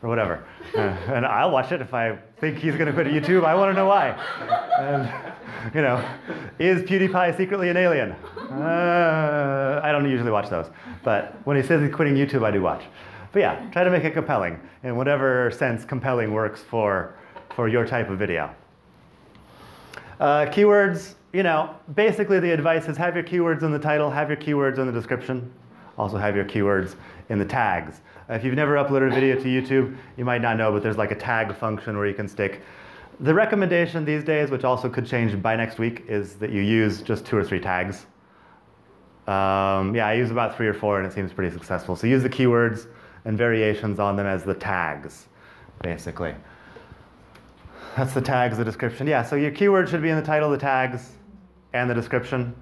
or whatever. And I'll watch it if I think he's going to quit YouTube. I want to know why. And, you know, is PewDiePie secretly an alien? I don't usually watch those. But when he says he's quitting YouTube, I do watch. But yeah, try to make it compelling. In whatever sense compelling works for your type of video. Keywords, you know, basically the advice is have your keywords in the title, have your keywords in the description. also have your keywords in the tags. If you've never uploaded a video to YouTube, you might not know, but there's like a tag function where you can stick. The recommendation these days, which also could change by next week, is that you use just 2 or 3 tags. Yeah, I use about 3 or 4 and it seems pretty successful. So use the keywords and variations on them as the tags, basically. That's the tags, the description. Yeah, so your keyword should be in the title, the tags, and the description.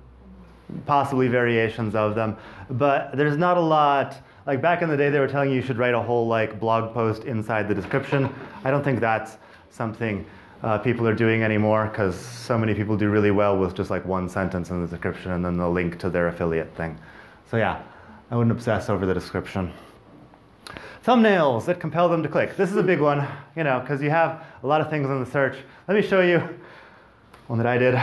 Possibly variations of them. But there's not a lot. Like back in the day, they were telling you should write a whole like blog post inside the description. I don't think that's something people are doing anymore because so many people do really well with just like 1 sentence in the description and then the link to their affiliate thing. So yeah, I wouldn't obsess over the description. Thumbnails that compel them to click. This is a big one, you know, because you have a lot of things in the search. Let me show you one that I did.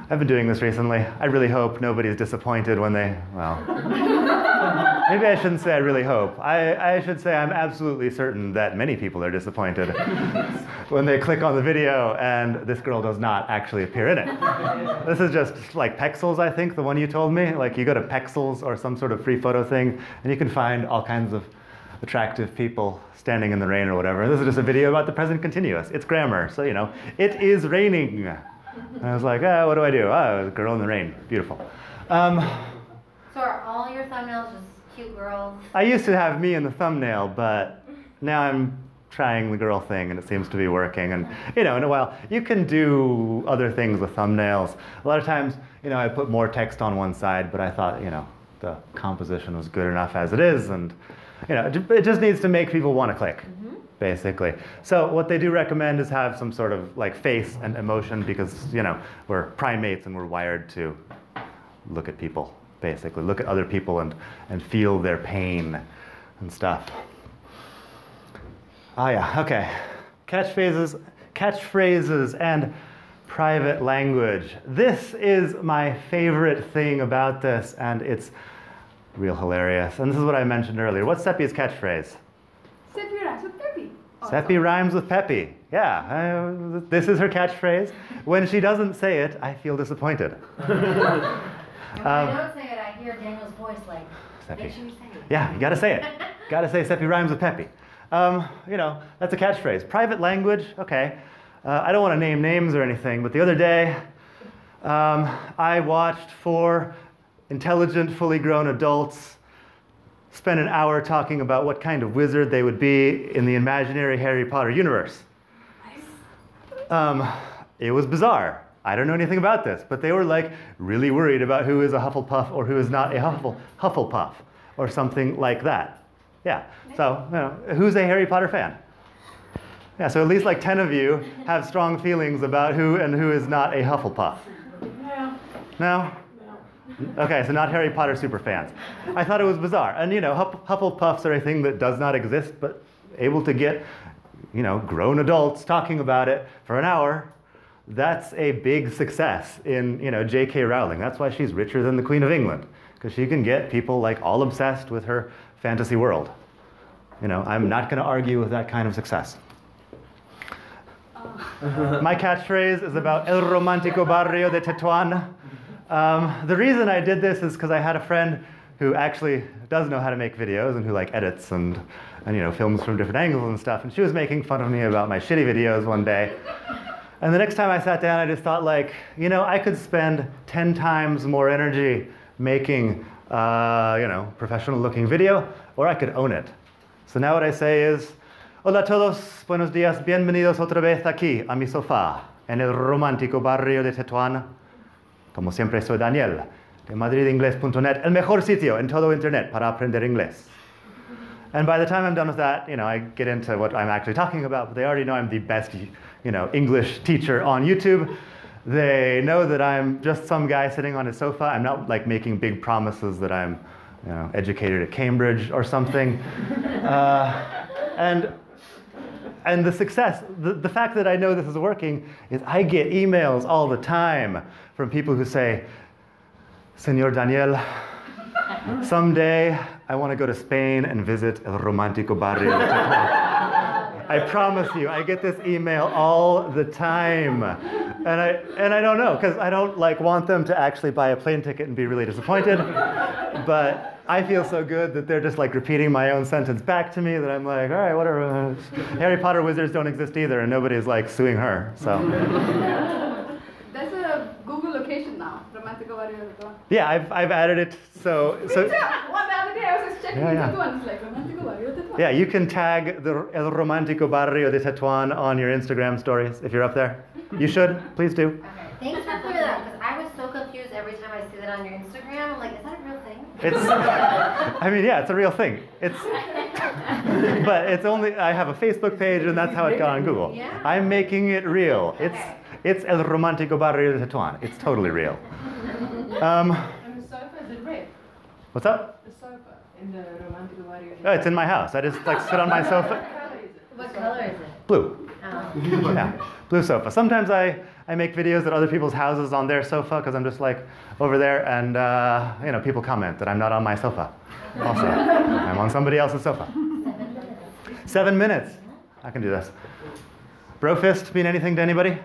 I've been doing this recently. I really hope nobody's disappointed when they, well, maybe I shouldn't say I really hope. I should say I'm absolutely certain that many people are disappointed when they click on the video and this girl does not actually appear in it. This is just like Pexels, I think, the one you told me. Like you go to Pexels or some sort of free photo thing and you can find all kinds of attractive people standing in the rain or whatever. This is just a video about the present continuous. It's grammar, so you know, it is raining. And I was like, oh, what do I do? Oh, a girl in the rain. Beautiful. So are all your thumbnails just cute girls? I used to have me in the thumbnail, but now I'm trying the girl thing, and it seems to be working. And, you know, in a while, you can do other things with thumbnails. A lot of times, you know, I put more text on one side, but I thought, you know, the composition was good enough as it is. And, you know, it just needs to make people want to click. Basically. So what they do recommend is have some sort of like face and emotion because, you know, we're primates and we're wired to look at people, basically. Look at other people and feel their pain and stuff. Oh yeah, okay. Catchphrases and private language. This is my favorite thing about this and it's real hilarious. And this is what I mentioned earlier. What's Seppi's catchphrase? Seppi rhymes with Peppy. Yeah, this is her catchphrase. When she doesn't say it, I feel disappointed. And when I don't say it, I hear Daniel's voice like, Seppi. make sure you say it. Yeah, you gotta say it. Gotta say Seppi rhymes with Peppy. You know, that's a catchphrase. Private language, okay. I don't want to name names or anything, but the other day, I watched 4 intelligent, fully grown adults spend an hour talking about what kind of wizard they would be in the imaginary Harry Potter universe. It was bizarre. I don't know anything about this, but they were like really worried about who is a Hufflepuff or who is not a Hufflepuff or something like that. Yeah, so you know, who's a Harry Potter fan? Yeah, so at least like 10 of you have strong feelings about who and who is not a Hufflepuff. No? Okay, so not Harry Potter super fans. I thought it was bizarre. And you know, Hufflepuffs are a thing that does not exist, but able to get, you know, grown adults talking about it for an hour, that's a big success in, you know, J.K. Rowling. That's why she's richer than the Queen of England, because she can get people like all obsessed with her fantasy world. You know, I'm not going to argue with that kind of success. My catchphrase is about El Romantico Barrio de Tetuan. The reason I did this is because I had a friend who actually does know how to make videos and who like edits and you know, films from different angles and stuff. And she was making fun of me about my shitty videos one day. And the next time I sat down, I just thought like, you know, I could spend 10 times more energy making, you know, professional looking video, or I could own it. So now what I say is, hola a todos, buenos días, bienvenidos otra vez aquí a mi sofá, en el romántico barrio de Tetuán. Como siempre soy Daniel, de madridingles.net, el mejor sitio en todo internet para aprender inglés. And by the time I'm done with that, you know, I get into what I'm actually talking about, but they already know I'm the best, you know, English teacher on YouTube. They know that I'm just some guy sitting on his sofa. I'm not like making big promises that I'm, you know, educated at Cambridge or something. And the success, the fact that I know this is working is I get emails all the time from people who say, Señor Daniel, someday I want to go to Spain and visit El Romántico Barrio. I promise you, I get this email all the time. And I don't know, because I don't like want them to actually buy a plane ticket and be really disappointed. But I feel so good that they're just like repeating my own sentence back to me that I'm like, all right, whatever. Harry Potter wizards don't exist either, and nobody's like suing her. So. There's a Google location now, Romantico Barrio Tetuan. Yeah, I've added it. So. Me too. One the other day I was just checking Tetuan. It's like Romantico Barrio Tetuan. Yeah, you can tag the El Romantico Barrio de Tetuan on your Instagram stories if you're up there. You should. Please do. Okay, thanks for clearing that up, because I was so confused every time I see that on your Instagram. I'm like, is that a real thing? It's, I mean, yeah, it's a real thing. It's, but it's only, I have a Facebook page and that's how it got on Google. Yeah. I'm making it real. Okay. It's El Romantico Barrio de Tetuan. It's totally real. And the sofa, is it red? What's up? The sofa in the Romantico Barrio. Oh, it's in my house. I just like sit on my sofa. What color is it? Blue. Oh. Yeah, blue sofa. Sometimes I make videos at other people's houses on their sofa because I'm just like over there and you know, people comment that I'm not on my sofa. Also, I'm on somebody else's sofa. 7 minutes. I can do this. Brofist mean anything to anybody?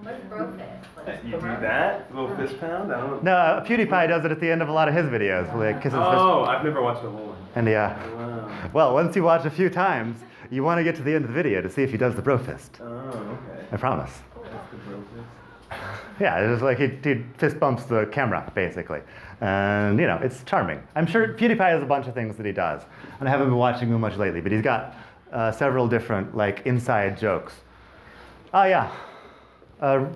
What's brofist? You do that? A little fist pound? I don't know. No, PewDiePie does it at the end of a lot of his videos. Like kisses fist. Oh, I've never watched the whole one. And yeah. Wow. Well, once you watch a few times, you want to get to the end of the video to see if he does the brofist. Oh, okay. I promise. That's the bro fist. Yeah, it's just like he fist bumps the camera, basically. And, you know, it's charming. I'm sure PewDiePie has a bunch of things that he does. And I haven't been watching him much lately, but he's got several different, like, inside jokes. Oh, yeah. I'll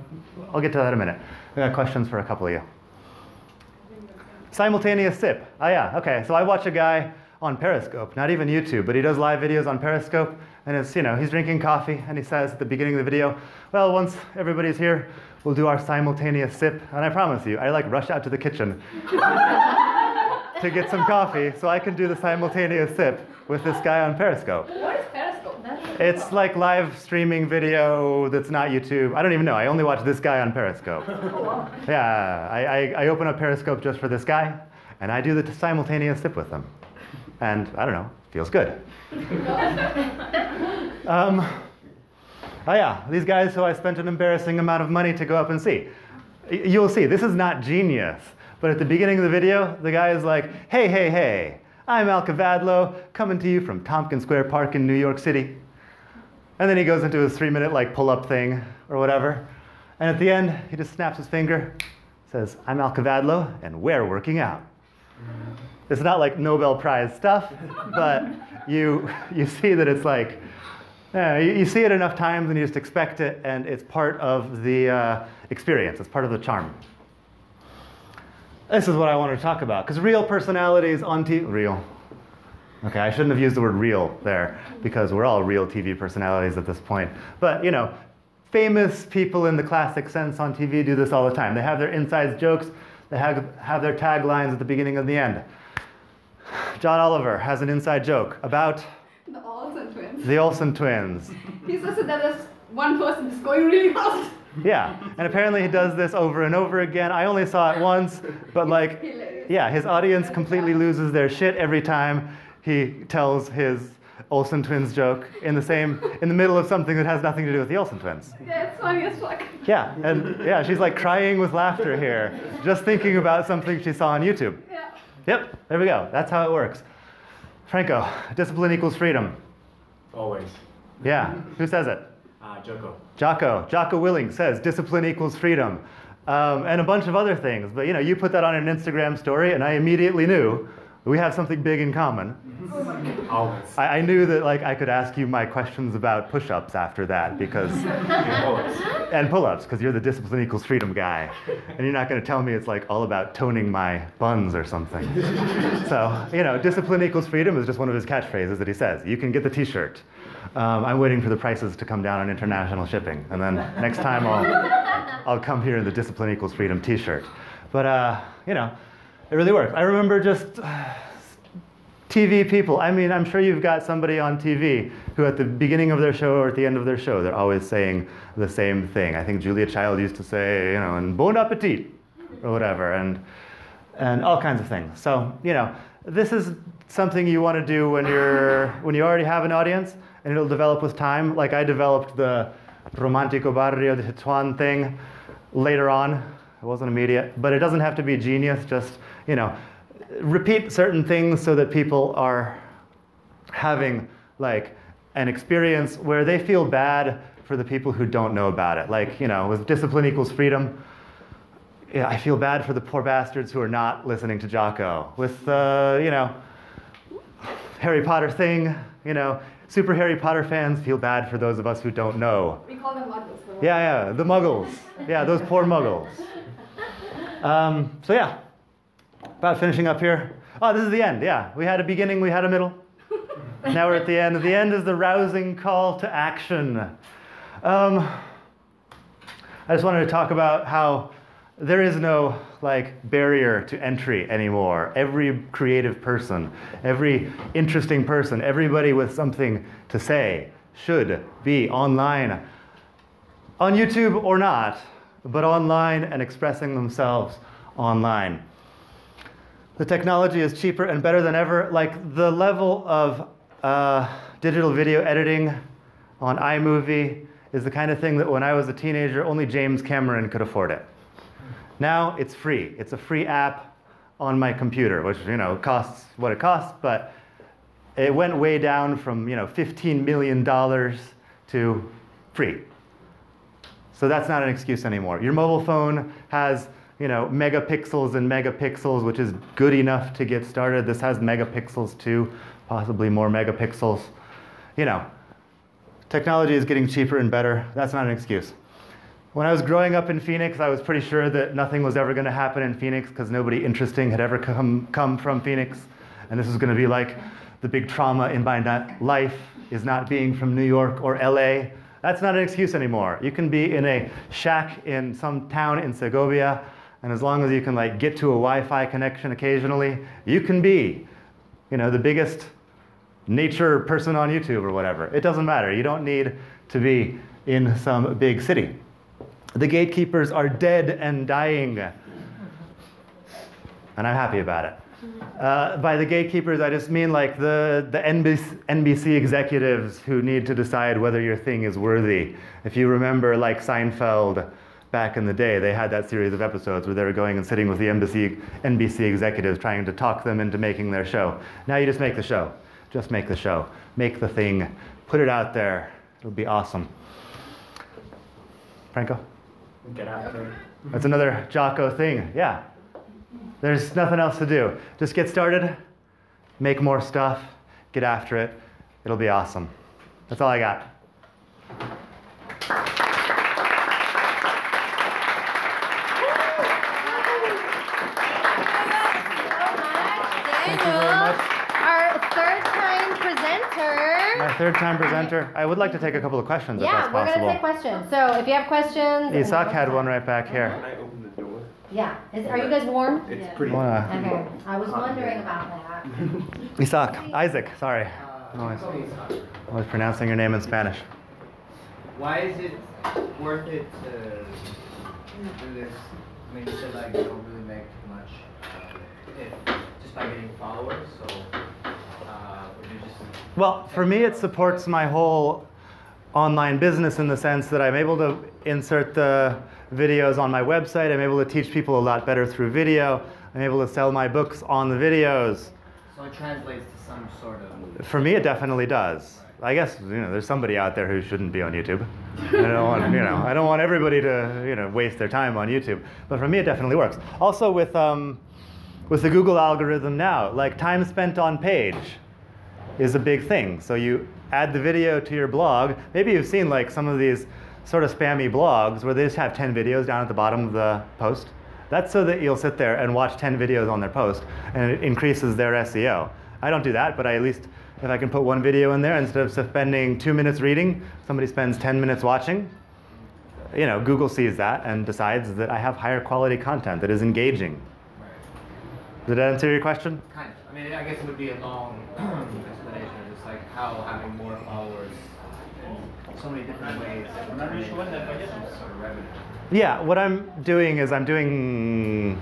get to that in a minute. I got questions for a couple of you. Simultaneous sip. Oh, yeah, okay. So I watch a guy on Periscope, not even YouTube, but he does live videos on Periscope. And it's, you know, he's drinking coffee, and he says at the beginning of the video, well, once everybody's here, we'll do our simultaneous sip. And I promise you, I like rush out to the kitchen to get some coffee so I can do the simultaneous sip with this guy on Periscope. What is Periscope? It's like live streaming video that's not YouTube. I don't even know. I only watch this guy on Periscope. Yeah, I open up Periscope just for this guy, and I do the simultaneous sip with him. And I don't know, feels good. Oh yeah, these guys who I spent an embarrassing amount of money to go up and see. You'll see, this is not genius. But at the beginning of the video, the guy is like, hey, hey, hey, I'm Al Cavadlo, coming to you from Tompkins Square Park in New York City. And then he goes into his 3-minute like pull-up thing or whatever. And at the end, he just snaps his finger, says, I'm Al Cavadlo, and we're working out. It's not like Nobel Prize stuff, but you see that it's like, you see it enough times and you just expect it, and it's part of the experience. It's part of the charm. This is what I wanted to talk about, because real personalities on TV, real. Okay, I shouldn't have used the word real there, because we're all real TV personalities at this point. But, you know, famous people in the classic sense on TV do this all the time. They have their inside jokes, they have their taglines at the beginning and the end. John Oliver has an inside joke about The Olsen twins. the Olsen twins. He says that there's one person that's going really fast. Yeah, and apparently he does this over and over again. I only saw it once, but like, Hilarious. yeah, his audience completely loses their shit every time he tells his Olsen twins joke in the middle of something that has nothing to do with the Olsen twins. Yeah, it's funny as fuck. Yeah, and yeah, she's like crying with laughter here, just thinking about something she saw on YouTube. Yeah. Yep, there we go. That's how it works. Franco, discipline equals freedom. Always. Yeah, who says it? Jocko. Jocko Willing says discipline equals freedom. And a bunch of other things. But you know, you put that on an Instagram story and I immediately knew we have something big in common. Always. I knew that like I could ask you my questions about push-ups after that because and pull-ups because you're the discipline equals freedom guy. And you're not going to tell me it's like all about toning my buns or something. So, you know, discipline equals freedom is just one of his catchphrases that he says. You can get the t-shirt. I'm waiting for the prices to come down on international shipping. And then next time I'll come here in the discipline equals freedom t-shirt. But, you know, it really works. I remember just TV people. I mean, I'm sure you've got somebody on TV who at the beginning of their show or at the end of their show, they're always saying the same thing. I think Julia Child used to say, you know, and bon appetit or whatever, and all kinds of things. So, you know, this is something you want to do when you already have an audience, and it'll develop with time. Like I developed the Romantico Barrio de Tetuan thing later on. It wasn't immediate, but it doesn't have to be genius. Just, you know, repeat certain things so that people are having like an experience where they feel bad for the people who don't know about it. Like, you know, with discipline equals freedom, yeah, I feel bad for the poor bastards who are not listening to Jocko. With the, you know, Harry Potter thing, you know, super Harry Potter fans feel bad for those of us who don't know. We call them muggles. Yeah, the muggles. Yeah, those poor muggles. So yeah, about finishing up here. Oh, this is the end, yeah. We had a beginning, we had a middle. Now we're at the end. The end is the rousing call to action. I just wanted to talk about how there is no like barrier to entry anymore. Every creative person, every interesting person, everybody with something to say should be online. On YouTube or not, but online and expressing themselves online. The technology is cheaper and better than ever. Like the level of digital video editing on iMovie is the kind of thing that when I was a teenager, only James Cameron could afford it. Now it's free. It's a free app on my computer, which, you know, costs what it costs, but it went way down from, you know, $15 million to free. So that's not an excuse anymore. Your mobile phone has, you know, megapixels and megapixels, which is good enough to get started. This has megapixels too, possibly more megapixels. You know, technology is getting cheaper and better. That's not an excuse. When I was growing up in Phoenix, I was pretty sure that nothing was ever going to happen in Phoenix because nobody interesting had ever come from Phoenix. And this was going to be like the big trauma in my life is not being from New York or LA. That's not an excuse anymore. You can be in a shack in some town in Segovia, and as long as you can like get to a Wi-Fi connection occasionally, you can be, you know, the biggest nature person on YouTube or whatever. It doesn't matter. You don't need to be in some big city. The gatekeepers are dead and dying, and I'm happy about it. By the gatekeepers, I just mean like the NBC executives who need to decide whether your thing is worthy. If you remember, like Seinfeld back in the day, they had that series of episodes where they were going and sitting with the NBC executives trying to talk them into making their show. Now you just make the show. Just make the show. Make the thing. Put it out there. It'll be awesome. Franco? Get after it. That's another Jocko thing, yeah. There's nothing else to do. Just get started, make more stuff, get after it. It'll be awesome. That's all I got. Thank you very much. Our third-time presenter. My third-time presenter. I would like to take a couple of questions if that's Yeah, we're possible. going to take questions. So if you have questions. Isak had one right back here. Can I open the door? Yeah. Are you guys warm? It's pretty. Okay. I was wondering about that. Isak. Isaac, sorry. Tony Scott. Always pronouncing your name in Spanish. Why is it worth it to do this? I mean, you said like you don't really make much just by getting followers, so would you just... Well, for me, it supports my whole online business in the sense that I'm able to insert the videos on my website. I'm able to teach people a lot better through video. I'm able to sell my books on the videos. So it translates to some sort of... For me, it definitely does. I guess, you know, there's somebody out there who shouldn't be on YouTube. I don't want, you know, I don't want everybody to, you know, waste their time on YouTube. But for me, it definitely works. Also with the Google algorithm now, like time spent on page is a big thing. So you add the video to your blog. Maybe you've seen like some of these sort of spammy blogs where they just have 10 videos down at the bottom of the post. That's so that you'll sit there and watch 10 videos on their post, and it increases their SEO. I don't do that, but I at least, if I can put one video in there, instead of spending 2 minutes reading, somebody spends 10 minutes watching. You know, Google sees that and decides that I have higher quality content that is engaging. Right. Did that answer your question? Kind of. I mean, I guess it would be a long explanation of just like how having more followers in so many different ways can make some sort of revenue. Yeah, what I'm doing is I'm doing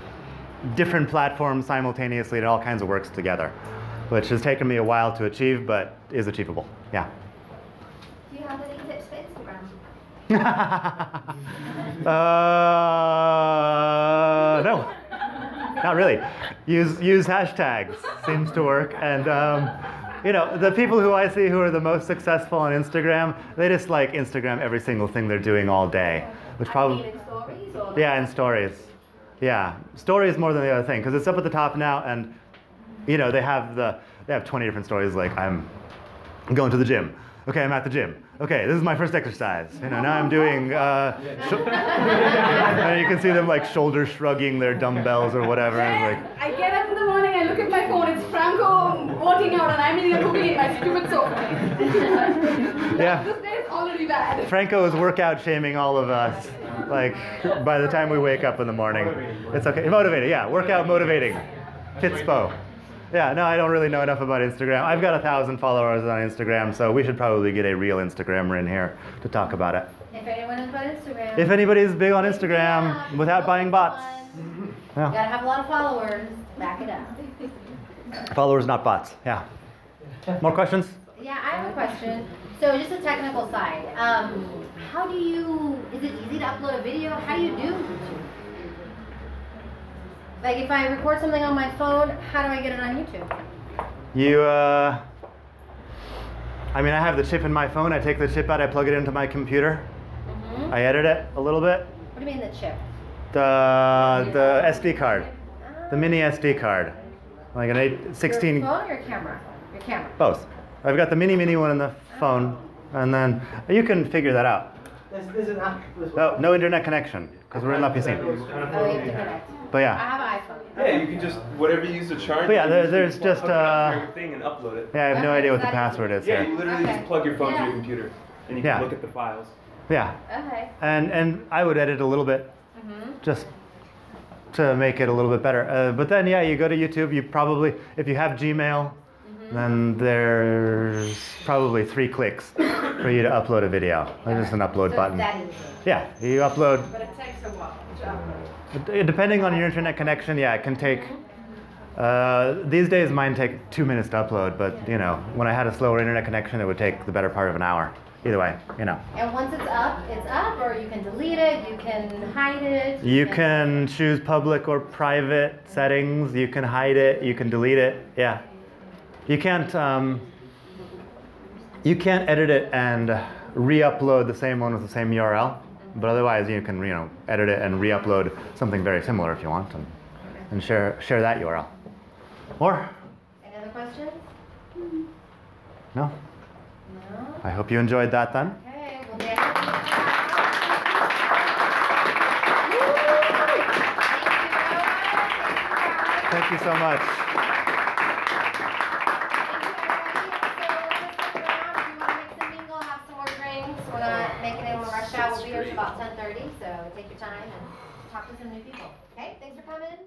different platforms simultaneously. It all kinds of works together, which has taken me a while to achieve, but is achievable. Yeah. Do you have any tips for Instagram? No, not really. Use hashtags seems to work, and you know, the people who I see who are the most successful on Instagram, they just like Instagram every single thing they're doing all day, which probably in stories or yeah, in stories. Yeah, stories more than the other thing because it's up at the top now, and you know they have 20 different stories like I'm going to the gym. Okay, I'm at the gym. Okay, this is my first exercise. You know, now I'm doing. And you can see them like shoulder shrugging their dumbbells or whatever. And it's like, I get up in the morning, I look at my phone, it's Franco working out, and I'm eating a cookie in my stupid sofa. yeah. This day is already bad. Franco is workout shaming all of us. Like by the time we wake up in the morning, it's okay. Motivated, yeah. Workout motivating. Fitspo. Yeah, no, I don't really know enough about Instagram. I've got 1,000 followers on Instagram, so we should probably get a real Instagrammer in here to talk about it. If anyone is about Instagram. If anybody's big on Instagram without buying bots. You Yeah. gotta have a lot of followers. Back it up. Followers, not bots. Yeah. More questions? Yeah, I have a question. So just a technical side. How do you, is it easy to upload a video? How do you do YouTube? Like if I record something on my phone, how do I get it on YouTube? You, I mean, I have the chip in my phone. I take the chip out, I plug it into my computer. Mm-hmm. I edit it a little bit. What do you mean the chip? The SD card. The mini SD card. Like an 16. Your phone or your camera? Your camera. Both. I've got the mini one in the phone, and then you can figure that out. There's an app. Oh, no internet connection, because we're in La Piscine. Oh, you have to connect. But I yeah. have an iPhone. Yeah, you can just, whatever you use to charge. But yeah, you there's just just, hook it up to your thing and upload it. Yeah, I have no Okay, idea what the exactly. password is Yeah, here. you literally Okay. just plug your phone to Yeah. your computer, and you Yeah. can look at the files. Yeah. Okay. And I would edit a little bit, Mm-hmm. just to make it a little bit better. But then, yeah, you go to YouTube, you probably, if you have Gmail, then there's probably 3 clicks for you to upload a video. There's just an upload So button. it's that easy. Yeah, you upload. But it takes a while to upload. Depending on your internet connection, yeah, it can take. These days, mine take 2 minutes to upload, but you know, when I had a slower internet connection, it would take the better part of an hour. Either way, you know. And once it's up, or you can delete it, you can hide it. You can choose public or private settings. You can hide it. You can delete it. Yeah. You can't edit it and re-upload the same one with the same URL. But otherwise, you can edit it and re-upload something very similar if you want, and share that URL. Or Any other questions? no? No? I hope you enjoyed that then. Okay, well, Thank you so much. We're not making anyone rush out. We'll be here till about 10:30, so take your time and talk to some new people. Okay, thanks for coming.